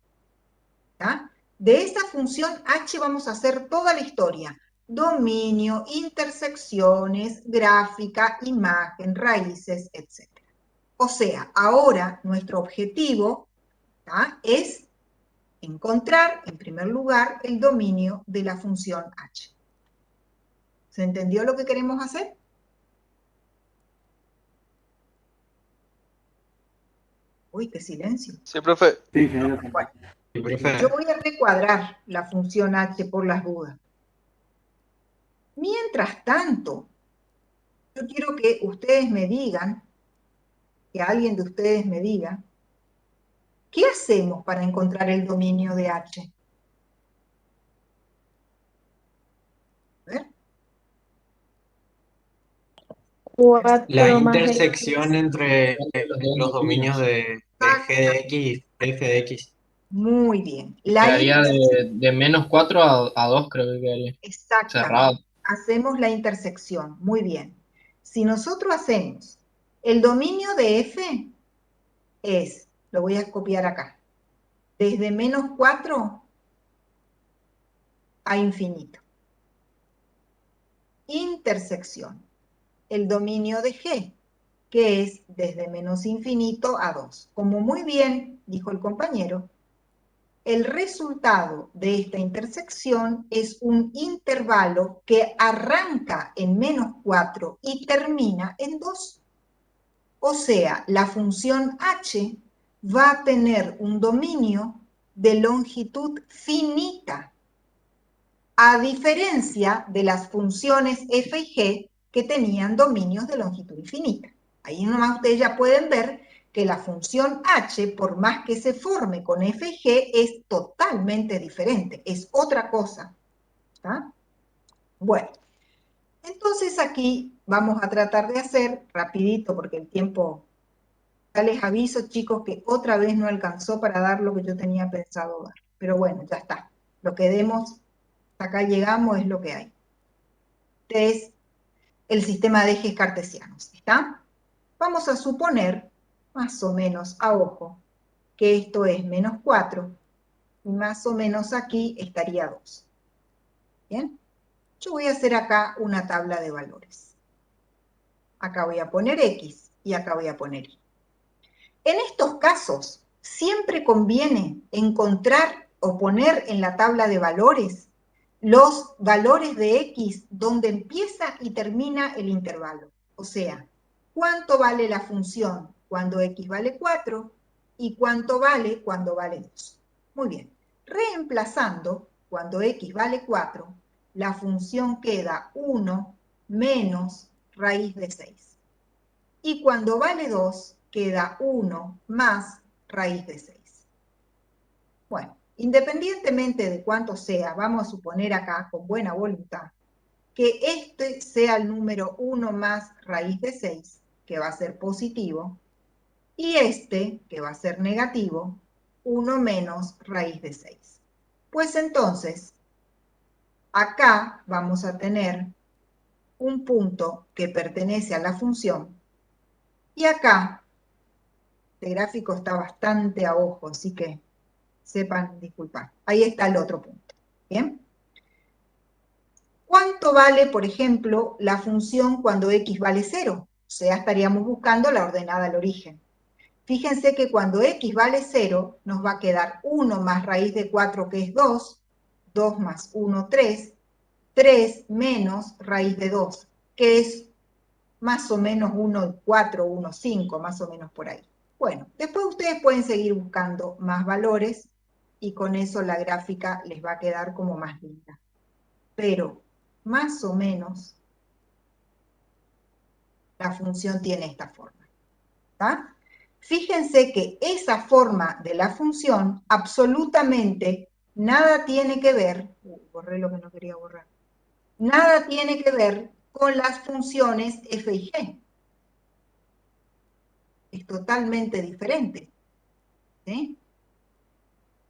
¿Tá? De esta función h vamos a hacer toda la historia. Dominio, intersecciones, gráfica, imagen, raíces, etc. O sea, ahora nuestro objetivo, ¿tá?, es encontrar, en primer lugar, el dominio de la función h. ¿Se entendió lo que queremos hacer? Uy, qué silencio. Sí, profe. Bueno, Sí, profe. yo voy a recuadrar la función h por las dudas. Mientras tanto, yo quiero que ustedes me digan, que alguien de ustedes me diga, ¿qué hacemos para encontrar el dominio de h? A ver. 4 La más intersección X. entre los dominios de g de x y f de x. Muy bien. La Quedaría de menos 4 a 2, creo que quedaría. Exactamente. Cerrado. Hacemos la intersección. Muy bien. Si nosotros hacemos el dominio de f es, lo voy a copiar acá, desde menos 4 a infinito. Intersección. El dominio de g, que es desde menos infinito a 2. Como muy bien dijo el compañero, el resultado de esta intersección es un intervalo que arranca en menos 4 y termina en 2. O sea, la función h va a tener un dominio de longitud finita, a diferencia de las funciones f y g que tenían dominios de longitud infinita. Ahí nomás ustedes ya pueden ver que la función h, por más que se forme con f y g, es totalmente diferente, es otra cosa. ¿Está? Bueno, entonces aquí vamos a tratar de hacer rapidito, porque el tiempo, ya les aviso, chicos, que otra vez no alcanzó para dar lo que yo tenía pensado dar. Pero bueno, ya está. Lo que demos, acá llegamos, es lo que hay. Este es el sistema de ejes cartesianos, ¿está? Vamos a suponer, más o menos a ojo, que esto es menos 4, y más o menos aquí estaría 2. ¿Bien? Yo voy a hacer acá una tabla de valores. Acá voy a poner X y acá voy a poner Y. En estos casos, siempre conviene encontrar o poner en la tabla de valores los valores de X donde empieza y termina el intervalo. O sea, cuánto vale la función cuando X vale 4 y cuánto vale cuando vale 2. Muy bien. Reemplazando, cuando X vale 4, la función queda 1 menos raíz de 6. Y cuando vale 2, queda 1 más raíz de 6. Bueno, independientemente de cuánto sea, vamos a suponer acá, con buena voluntad, que este sea el número 1 más raíz de 6, que va a ser positivo, y este, que va a ser negativo, 1 menos raíz de 6. Pues entonces, acá vamos a tener un punto que pertenece a la función, y acá, este gráfico está bastante a ojo, así que sepan disculpar. Ahí está el otro punto. ¿Bien? ¿Cuánto vale, por ejemplo, la función cuando x vale 0? O sea, estaríamos buscando la ordenada al origen. Fíjense que cuando x vale 0, nos va a quedar 1 más raíz de 4, que es 2, 2 más 1, 3, 3 menos raíz de 2, que es más o menos 1,4, 1,5, más o menos por ahí. Bueno, después ustedes pueden seguir buscando más valores y con eso la gráfica les va a quedar como más linda. Pero, más o menos, la función tiene esta forma. ¿Está? Fíjense que esa forma de la función absolutamente nada tiene que ver, borré lo que no quería borrar, nada tiene que ver con las funciones f y g. Es totalmente diferente. ¿Sí?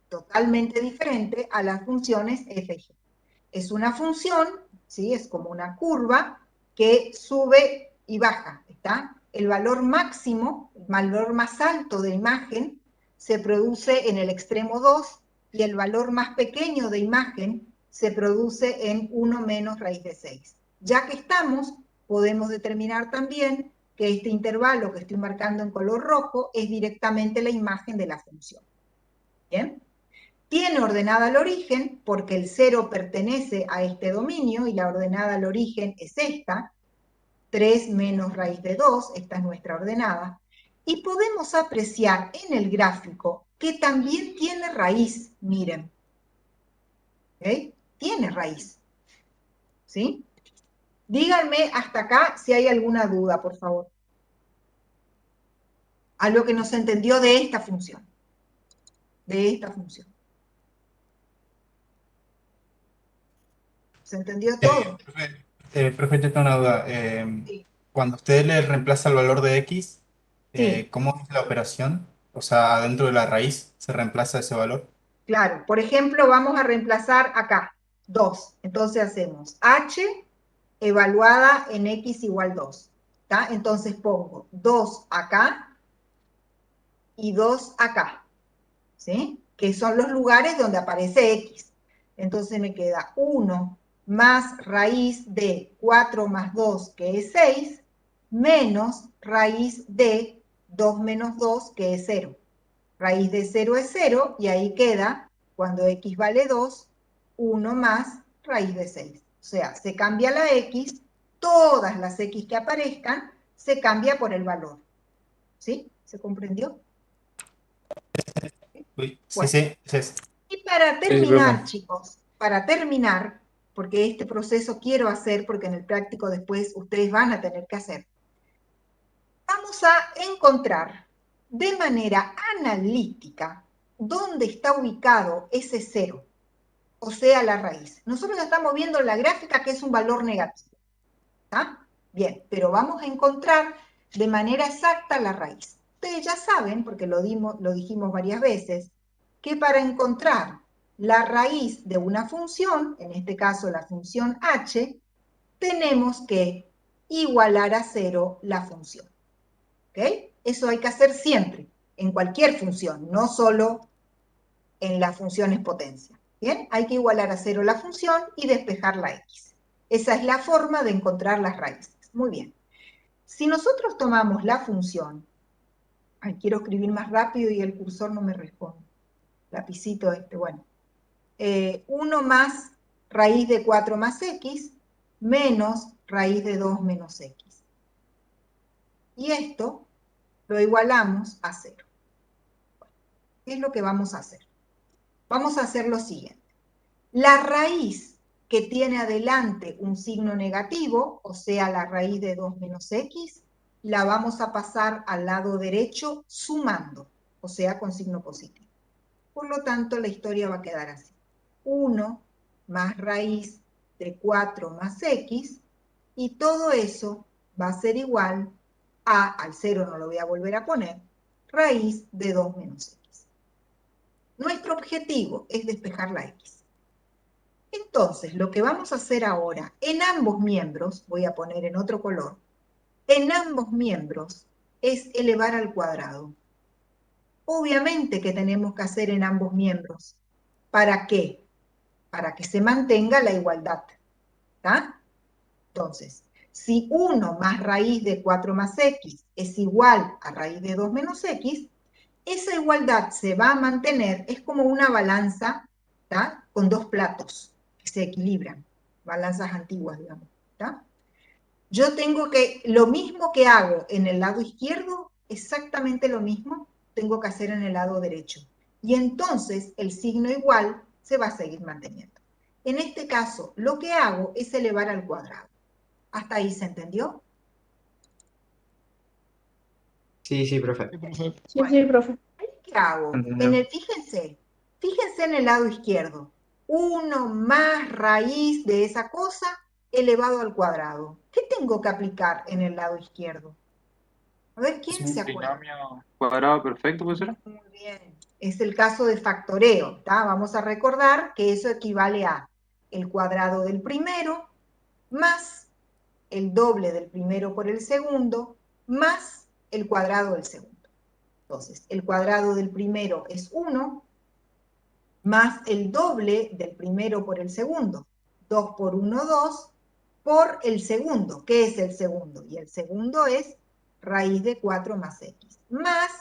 Totalmente diferente a las funciones f y g. Es una función, ¿sí? Es como una curva que sube y baja, ¿está? El valor máximo, el valor más alto de imagen, se produce en el extremo 2 y el valor más pequeño de imagen se produce en 1 menos raíz de 6. Ya que estamos, podemos determinar también que este intervalo que estoy marcando en color rojo es directamente la imagen de la función. ¿Bien? Tiene ordenada al origen porque el 0 pertenece a este dominio y la ordenada al origen es esta, 3 menos raíz de 2, esta es nuestra ordenada, y podemos apreciar en el gráfico que también tiene raíz, miren. ¿Ok? Tiene raíz. ¿Sí? Díganme hasta acá si hay alguna duda, por favor. Algo que no se entendió de esta función. De esta función. ¿Se entendió todo? Profe, tengo una duda. Sí. Cuando usted le reemplaza el valor de x, Sí. ¿cómo es la operación? O sea, adentro de la raíz se reemplaza ese valor. Claro, por ejemplo, vamos a reemplazar acá, 2. Entonces hacemos h evaluada en x igual 2. ¿Tá? Entonces pongo 2 acá y 2 acá. ¿Sí? Que son los lugares donde aparece x. Entonces me queda 1 más raíz de 4 más 2, que es 6, menos raíz de 2 menos 2, que es 0. Raíz de 0 es 0, y ahí queda, cuando x vale 2, 1 más raíz de 6. O sea, se cambia la x, todas las x que aparezcan, se cambia por el valor. ¿Sí? ¿Se comprendió? Uy, sí, Bueno. sí, sí. Y para terminar, chicos, para terminar, porque este proceso quiero hacer, porque en el práctico después ustedes van a tener que hacer, vamos a encontrar de manera analítica dónde está ubicado ese 0, o sea, la raíz. Nosotros ya estamos viendo la gráfica que es un valor negativo. ¿Está? Bien, pero vamos a encontrar de manera exacta la raíz. Ustedes ya saben, porque lo dijimos varias veces, que para encontrar la raíz de una función, en este caso la función h, tenemos que igualar a 0 la función. ¿Ok? Eso hay que hacer siempre, en cualquier función, no solo en las funciones potencia. ¿Bien? Hay que igualar a 0 la función y despejar la x. Esa es la forma de encontrar las raíces. Muy bien. Si nosotros tomamos la función, quiero escribir más rápido y el cursor no me responde. Lapicito este, bueno. 1 más raíz de 4 más x menos raíz de 2 menos x. Y esto lo igualamos a 0. ¿Qué es lo que vamos a hacer? Vamos a hacer lo siguiente. La raíz que tiene adelante un signo negativo, o sea, la raíz de 2 menos x, la vamos a pasar al lado derecho sumando, o sea, con signo positivo. Por lo tanto, la historia va a quedar así. 1 más raíz de 4 más x, y todo eso va a ser igual a, al 0 no lo voy a volver a poner, raíz de 2 menos x. Nuestro objetivo es despejar la x. Entonces, lo que vamos a hacer ahora, en ambos miembros, voy a poner en otro color, en ambos miembros es elevar al cuadrado. Obviamente que tenemos que hacer en ambos miembros. ¿Para qué? Para que se mantenga la igualdad. ¿Está? Entonces, si 1 más raíz de 4 más x es igual a raíz de 2 menos x, esa igualdad se va a mantener, es como una balanza, ¿tá? Con dos platos que se equilibran, balanzas antiguas, digamos. ¿Tá? Yo tengo que, lo mismo que hago en el lado izquierdo, exactamente lo mismo tengo que hacer en el lado derecho. Y entonces el signo igual se va a seguir manteniendo. En este caso, lo que hago es elevar al cuadrado. ¿Hasta ahí se entendió? Sí, sí, profe. Sí, sí, profe. ¿Qué hago? Fíjense en el lado izquierdo. 1 más raíz de esa cosa elevado al cuadrado. ¿Qué tengo que aplicar en el lado izquierdo? A ver, ¿quién se acuerda? Binomio cuadrado perfecto, ¿puede ser? Muy bien. Es el caso de factoreo. ¿tá? Vamos a recordar que eso equivale a el cuadrado del primero más el doble del primero por el segundo más el cuadrado del segundo. Entonces, el cuadrado del primero es 1 más el doble del primero por el segundo. 2 por 1, 2 por el segundo. ¿Qué es el segundo? Y el segundo es raíz de 4 más x. Más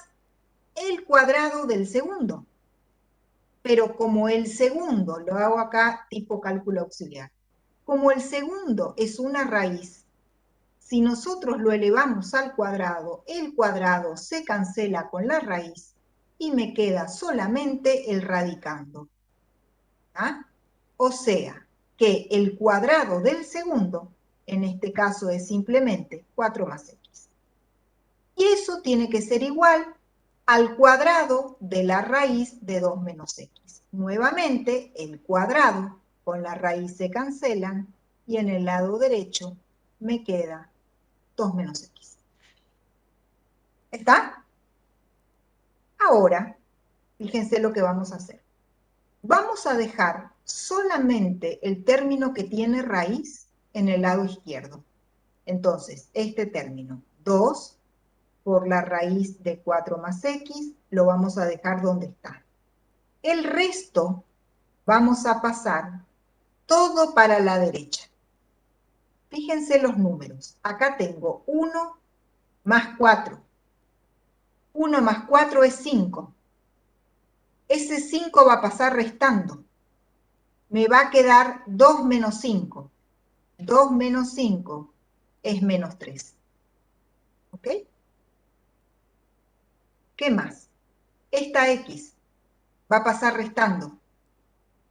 el cuadrado del segundo. pero como el segundo, lo hago acá tipo cálculo auxiliar, como el segundo es una raíz, si nosotros lo elevamos al cuadrado, el cuadrado se cancela con la raíz y me queda solamente el radicando. ¿Ah? O sea, que el cuadrado del segundo, en este caso es simplemente 4 más x. Y eso tiene que ser igual al cuadrado de la raíz de 2 menos x. Nuevamente, el cuadrado con la raíz se cancelan y en el lado derecho me queda 2 menos x. ¿Está? Ahora, fíjense lo que vamos a hacer. Vamos a dejar solamente el término que tiene raíz en el lado izquierdo. Entonces, este término, 2 por la raíz de 4 más x, lo vamos a dejar donde está. El resto vamos a pasar todo para la derecha. Fíjense los números. Acá tengo 1 más 4. 1 más 4 es 5. Ese 5 va a pasar restando. Me va a quedar 2 menos 5. 2 menos 5 es menos 3. ¿Ok? ¿Qué más? Esta x va a pasar restando.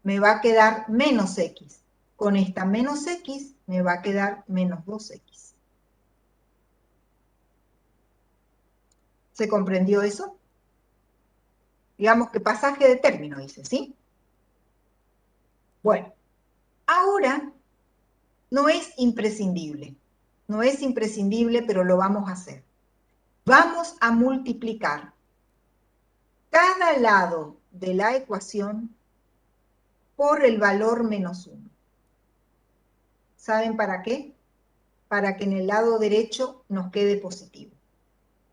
Me va a quedar menos x. Con esta menos x me va a quedar menos 2x. ¿Se comprendió eso? Digamos que pasaje de término, dice, ¿sí? Bueno, ahora no es imprescindible. No es imprescindible, pero lo vamos a hacer. Vamos a multiplicar cada lado de la ecuación por el valor menos 1. ¿Saben para qué? Para que en el lado derecho nos quede positivo.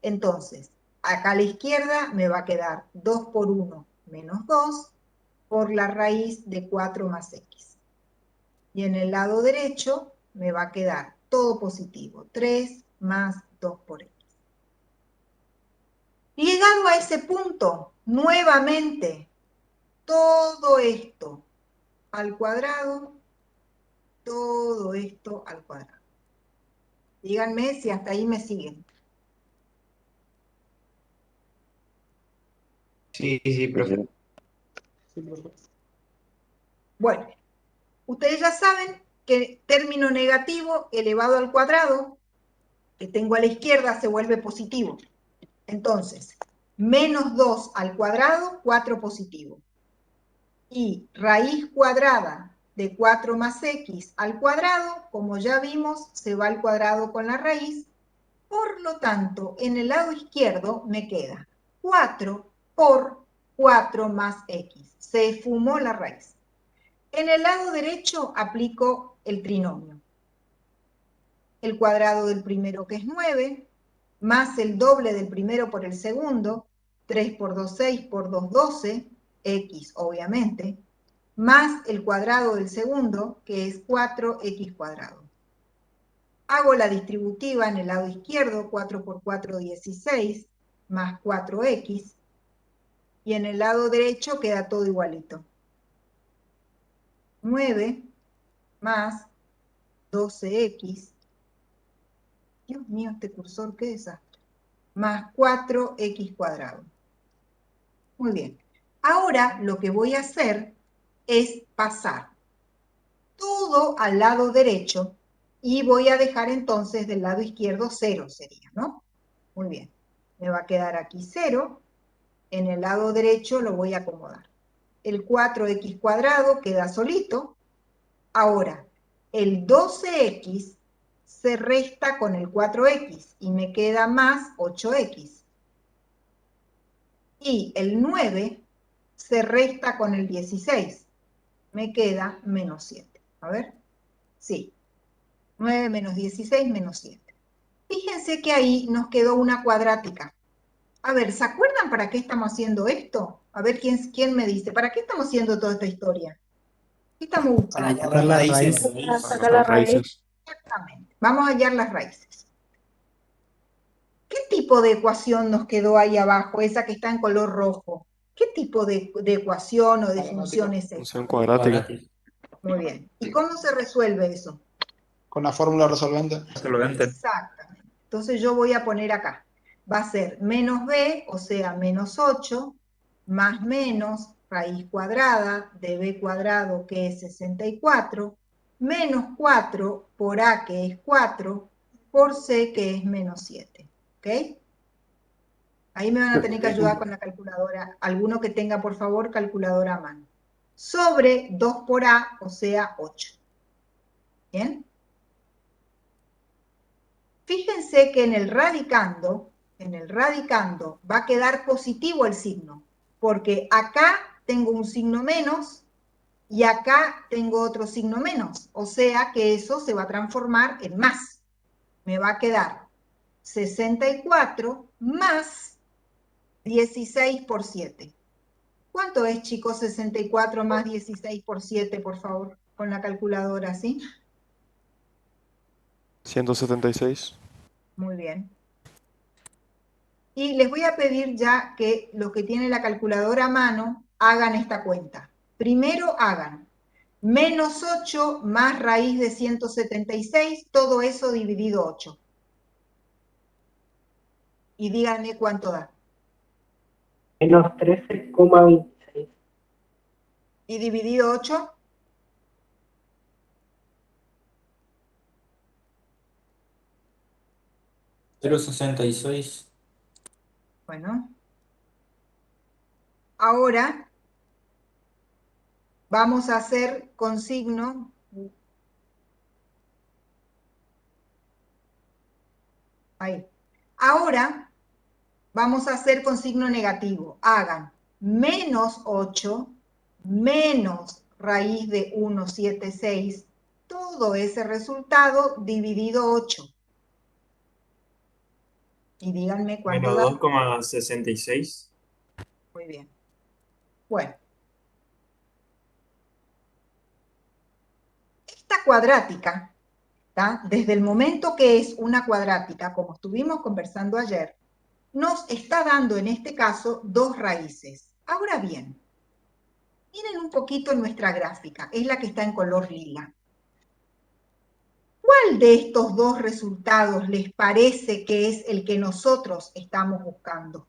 Entonces, acá a la izquierda me va a quedar 2 por 1 menos 2 por la raíz de 4 más x. Y en el lado derecho me va a quedar todo positivo, 3 más 2 por x. Llegado a ese punto, nuevamente, todo esto al cuadrado, todo esto al cuadrado. Díganme si hasta ahí me siguen. Sí, sí, profe. Bueno, ustedes ya saben que término negativo elevado al cuadrado, que tengo a la izquierda, se vuelve positivo. Entonces, menos 2 al cuadrado, 4 positivo. Y raíz cuadrada de 4 más x al cuadrado, como ya vimos, se va al cuadrado con la raíz. Por lo tanto, en el lado izquierdo me queda 4 por 4 más x. Se esfumó la raíz. En el lado derecho aplico el trinomio. El cuadrado del primero, que es 9, más el doble del primero por el segundo, 3 por 2, 6 por 2, 12, x obviamente, más el cuadrado del segundo, que es 4x cuadrado. Hago la distributiva en el lado izquierdo, 4 por 4, 16, más 4x, y en el lado derecho queda todo igualito. 9 más 12x, Dios mío, este cursor, qué desastre, más 4x cuadrado. Muy bien. Ahora lo que voy a hacer es pasar todo al lado derecho y voy a dejar entonces del lado izquierdo 0 sería, ¿no? Muy bien. Me va a quedar aquí 0. En el lado derecho lo voy a acomodar. El 4x cuadrado queda solito. Ahora, el 12x se resta con el 4x y me queda más 8x. Y el 9 se resta con el 16. Me queda menos 7. A ver. Sí. 9 menos 16 menos 7. Fíjense que ahí nos quedó una cuadrática. A ver, ¿se acuerdan para qué estamos haciendo esto? A ver, ¿quién me dice? ¿Para qué estamos haciendo toda esta historia? ¿Qué estamos buscando? Para sacar las raíces. Para sacar la raíz. Exactamente. Vamos a hallar las raíces. ¿Qué tipo de ecuación nos quedó ahí abajo, esa que está en color rojo? ¿Qué tipo de ecuación o de función es esta? Función cuadrática. Muy bien. ¿Y cómo se resuelve eso? Con la fórmula resolvente. Exactamente. Entonces yo voy a poner acá. Va a ser menos b, o sea, menos 8, más menos raíz cuadrada de b cuadrado, que es 64, menos 4 por a, que es 4, por c, que es menos 7. ¿Ok? Ahí me van a tener que ayudar con la calculadora. Alguno que tenga, por favor, calculadora a mano. Sobre 2 por a, o sea, 8. ¿Bien? Fíjense que en el radicando va a quedar positivo el signo, porque acá tengo un signo menos y acá tengo otro signo menos, o sea que eso se va a transformar en más. Me va a quedar 64 más 16 por 7. ¿Cuánto es, chicos, 64 más 16 por 7, por favor, con la calculadora, ¿sí? 176. Muy bien. Y les voy a pedir ya que los que tienen la calculadora a mano hagan esta cuenta. Primero hagan menos 8 más raíz de 176, todo eso dividido 8. Y díganme cuánto da. Menos 13,26. ¿Y dividido 8? $0,66. Bueno. Ahora vamos a hacer con signo. Ahí. Ahora vamos a hacer con signo negativo. Hagan menos 8 menos raíz de 176, todo ese resultado dividido 8. Y díganme cuánto da. Menos 2,66. Muy bien. Bueno. Esta cuadrática, ¿tá? Desde el momento que es una cuadrática, como estuvimos conversando ayer, nos está dando en este caso dos raíces. Ahora bien, miren un poquito nuestra gráfica, es la que está en color lila. ¿Cuál de estos dos resultados les parece que es el que nosotros estamos buscando?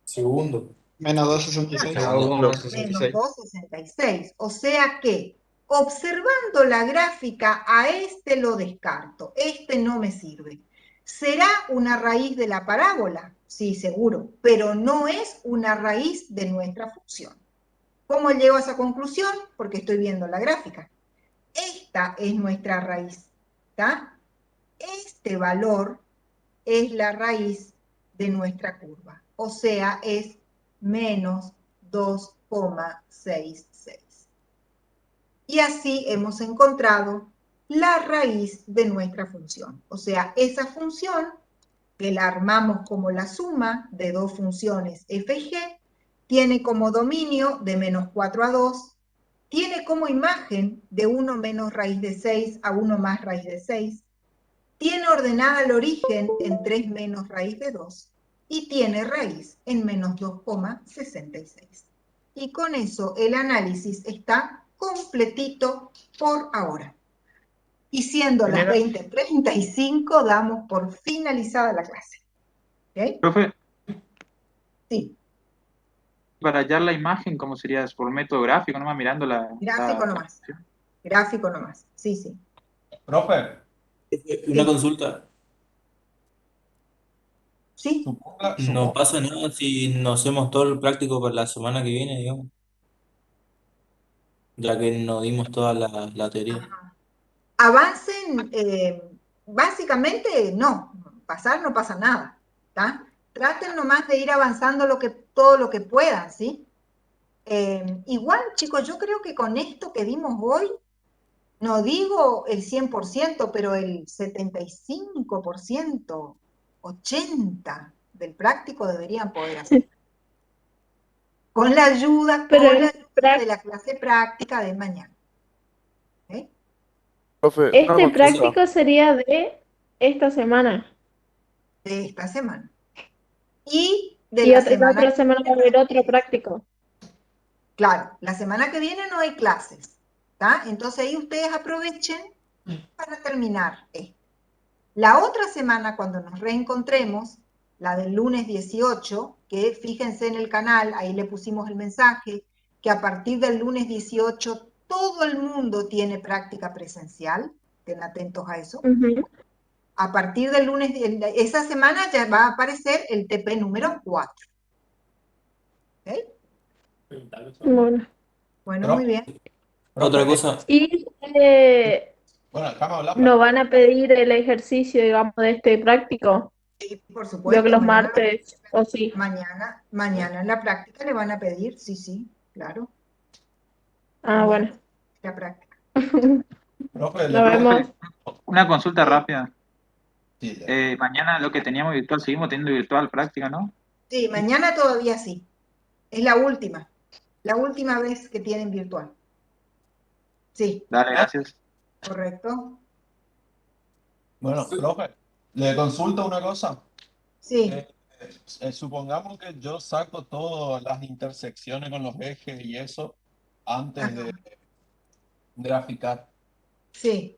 Segundo. Menos 266. Menos 2,66. O sea que, observando la gráfica, a este lo descarto. Este no me sirve. ¿Será una raíz de la parábola? Sí, seguro, pero no es una raíz de nuestra función. ¿Cómo llego a esa conclusión? Porque estoy viendo la gráfica. Esta es nuestra raíz, ¿está? Este valor es la raíz de nuestra curva, o sea, es menos 2,66. Y así hemos encontrado la raíz de nuestra función, o sea, esa función que la armamos como la suma de dos funciones f y g, tiene como dominio de menos 4 a 2, tiene como imagen de 1 menos raíz de 6 a 1 más raíz de 6, tiene ordenada el origen en 3 menos raíz de 2 y tiene raíz en menos 2,66. Y con eso el análisis está completito por ahora. Y siendo las 20:35, damos por finalizada la clase. ¿Okay? Profe, sí. Para hallar la imagen, ¿cómo sería? ¿Es por método gráfico, nomás mirando la... Gráfico nomás. Gráfico nomás. Sí, sí. Profe, una consulta. Sí. ¿No pasa nada si nos hacemos todo el práctico para la semana que viene, digamos? Ya que nos dimos toda la teoría. Ajá. Avancen, básicamente no, pasar no pasa nada, ¿tá? Traten nomás de ir avanzando todo lo que puedan, ¿sí? Igual, chicos, yo creo que con esto que dimos hoy, no digo el 100%, pero el 75%, 80% del práctico deberían poder hacer. Con la ayuda de la clase práctica de mañana. ¿Okay? Profe, Este práctico sería de esta semana. De esta semana. Y de Y la la semana otra que semana va a haber otro práctico. Claro, la semana que viene no hay clases, ¿tá? Entonces ahí ustedes aprovechen para terminar esto. La otra semana, cuando nos reencontremos, la del lunes 18, que fíjense en el canal, ahí le pusimos el mensaje, que a partir del lunes 18 todo el mundo tiene práctica presencial, estén atentos a eso. A partir del lunes, esa semana ya va a aparecer el TP número 4. ¿Ok? Bueno. Bueno, muy bien. Otra cosa, Y Bueno, acá me hablas nos van a pedir el ejercicio, digamos, de este práctico. Sí, por Veo supuesto, que los mañana, martes, o sí. mañana en la práctica le van a pedir, sí, claro, Ah, bueno. la práctica. Profe, Nos vemos. Una consulta rápida. Sí, Mañana lo que teníamos virtual, seguimos teniendo virtual práctica, ¿no? Sí, mañana todavía sí. Es la última vez que tienen virtual. Sí, Dale, gracias. correcto. Bueno, profe, le consulto una cosa. Sí. Supongamos que yo saco todas las intersecciones con los ejes y eso antes de graficar. Sí.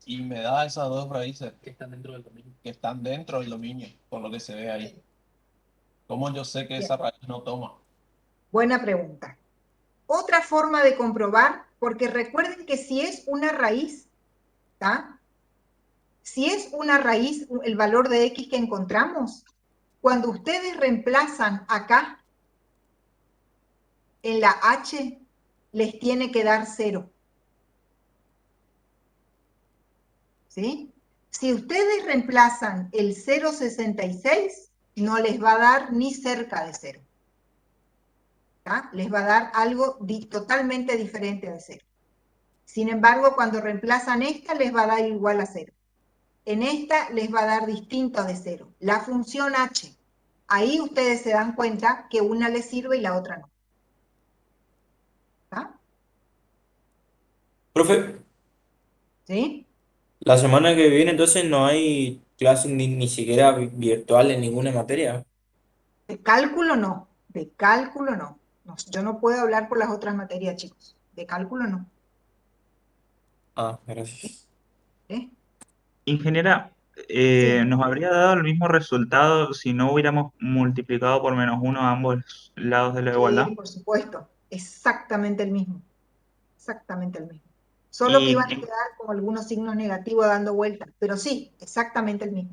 Y me da esas dos raíces que están dentro del dominio, por lo que se ve ahí. ¿Cómo yo sé que esa raíz no toma? Buena pregunta. Otra forma de comprobar, porque recuerden que si es una raíz, ¿tá? Si es una raíz, el valor de X que encontramos, cuando ustedes reemplazan acá, en la H, les tiene que dar 0. ¿Sí? Si ustedes reemplazan el 0,66, no les va a dar ni cerca de 0. ¿Tá? Les va a dar algo totalmente diferente de 0. Sin embargo, cuando reemplazan esta, les va a dar igual a 0. En esta les va a dar distinto de 0. La función h. Ahí ustedes se dan cuenta que una les sirve y la otra no. ¿Tá? profe, ¿Sí? la semana que viene entonces no hay clases ni siquiera virtual en ninguna materia. De cálculo no. De cálculo no. Yo no puedo hablar por las otras materias, chicos. De cálculo no. Ah, gracias. ¿Sí? Ingeniera, Sí. ¿nos habría dado el mismo resultado si no hubiéramos multiplicado por -1 a ambos lados de la igualdad? Sí, por supuesto. Exactamente el mismo. Exactamente el mismo. Solo que Y, iban a quedar con algunos signos negativos dando vueltas. Pero sí, exactamente el mismo.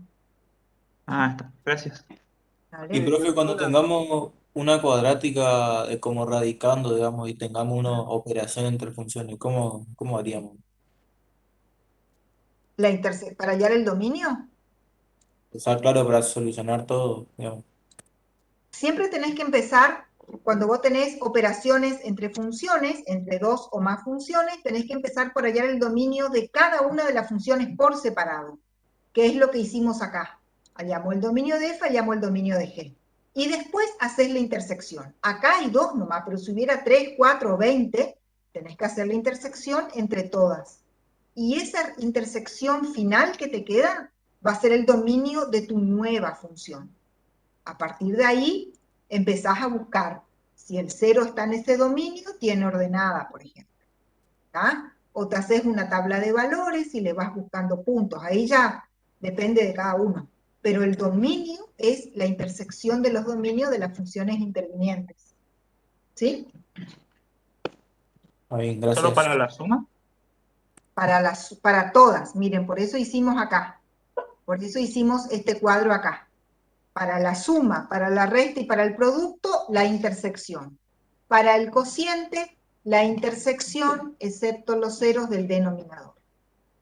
está. Gracias. Y profe, cuando tengamos una cuadrática de como radicando, digamos, y tengamos una operación entre funciones, ¿cómo haríamos? ¿Para hallar el dominio? O sea, claro, para solucionar todo, digamos. Siempre tenés que empezar, cuando vos tenés operaciones entre funciones, entre dos o más funciones, tenés que empezar por hallar el dominio de cada una de las funciones por separado, que es lo que hicimos acá. Hallamos el dominio de F, hallamos el dominio de G. Y después haces la intersección. Acá hay 2 nomás, pero si hubiera 3, 4 o 20, tenés que hacer la intersección entre todas. Y esa intersección final que te queda va a ser el dominio de tu nueva función. A partir de ahí, empezás a buscar si el 0 está en ese dominio, tiene ordenada, por ejemplo. ¿Tá? O te haces una tabla de valores y le vas buscando puntos. Ahí ya depende de cada uno. Pero el dominio es la intersección de los dominios de las funciones intervinientes. ¿Sí? Bien, ¿Solo gracias. para la suma? Para todas. Miren, por eso hicimos acá. Por eso hicimos este cuadro acá. Para la suma, para la resta y para el producto, la intersección. Para el cociente, la intersección, excepto los ceros del denominador.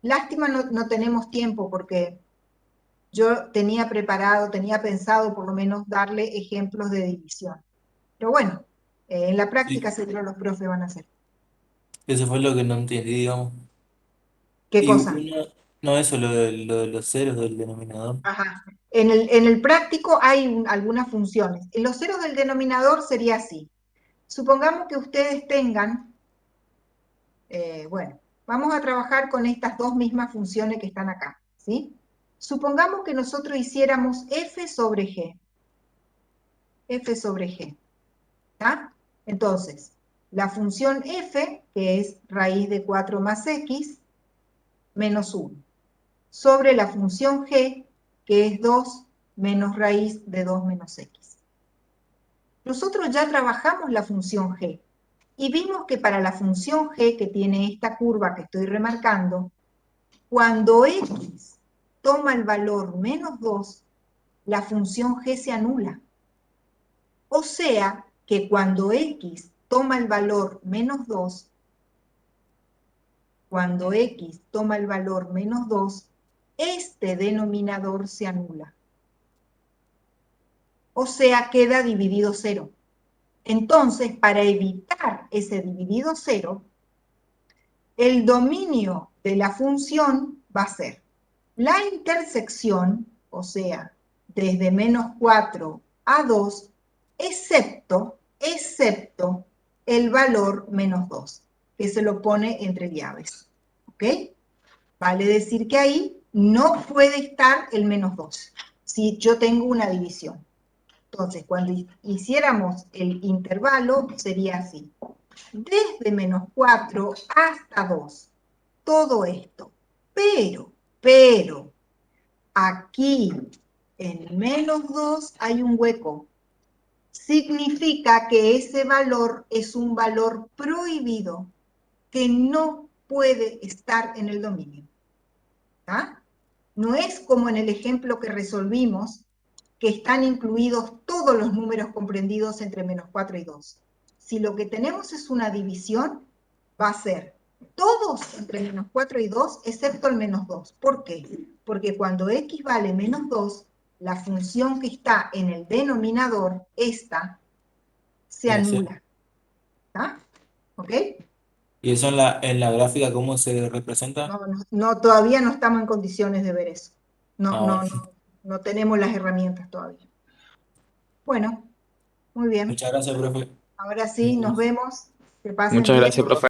Lástima no tenemos tiempo porque yo tenía pensado por lo menos darle ejemplos de división. Pero bueno, en la práctica seguro los profes van a hacer. Eso fue lo que no entendí, digamos. ¿Qué Y cosa? no eso, lo de los ceros del denominador. Ajá. En el práctico hay algunas funciones. En los ceros del denominador sería así. Supongamos que ustedes tengan, bueno, vamos a trabajar con estas dos mismas funciones que están acá, ¿sí? Supongamos que nosotros hiciéramos f sobre g. f sobre g. ¿Está? Entonces, la función f, que es raíz de 4 más x, menos 1, sobre la función g, que es 2 menos raíz de 2 menos x. Nosotros ya trabajamos la función g, y vimos que para la función g, que tiene esta curva que estoy remarcando, cuando x toma el valor menos 2, la función g se anula. O sea, que cuando x toma el valor menos 2, cuando x toma el valor menos 2, este denominador se anula. O sea, queda dividido 0. Entonces, para evitar ese dividido 0, el dominio de la función va a ser la intersección, o sea, desde menos 4 a 2, excepto el valor menos 2, que se lo pone entre llaves. ¿Ok? Vale decir que ahí no puede estar el menos 2, si yo tengo una división. Entonces, cuando hiciéramos el intervalo, sería así. Desde menos 4 hasta 2. Todo esto. Pero, aquí en menos 2 hay un hueco. Significa que ese valor es un valor prohibido que no puede estar en el dominio. ¿Ah? No es como en el ejemplo que resolvimos, que están incluidos todos los números comprendidos entre menos 4 y 2. Si lo que tenemos es una división, va a ser todos entre menos 4 y 2, excepto el menos 2. ¿Por qué? Porque cuando x vale menos 2, la función que está en el denominador, esta, se anula. ¿Está? ¿Ok? ¿Y eso en la gráfica cómo se representa? No, todavía no estamos en condiciones de ver eso. Bueno. No tenemos las herramientas todavía. Bueno, muy bien. Muchas gracias, profe. Ahora sí, nos vemos. Que pasen Muchas bien. gracias, profe.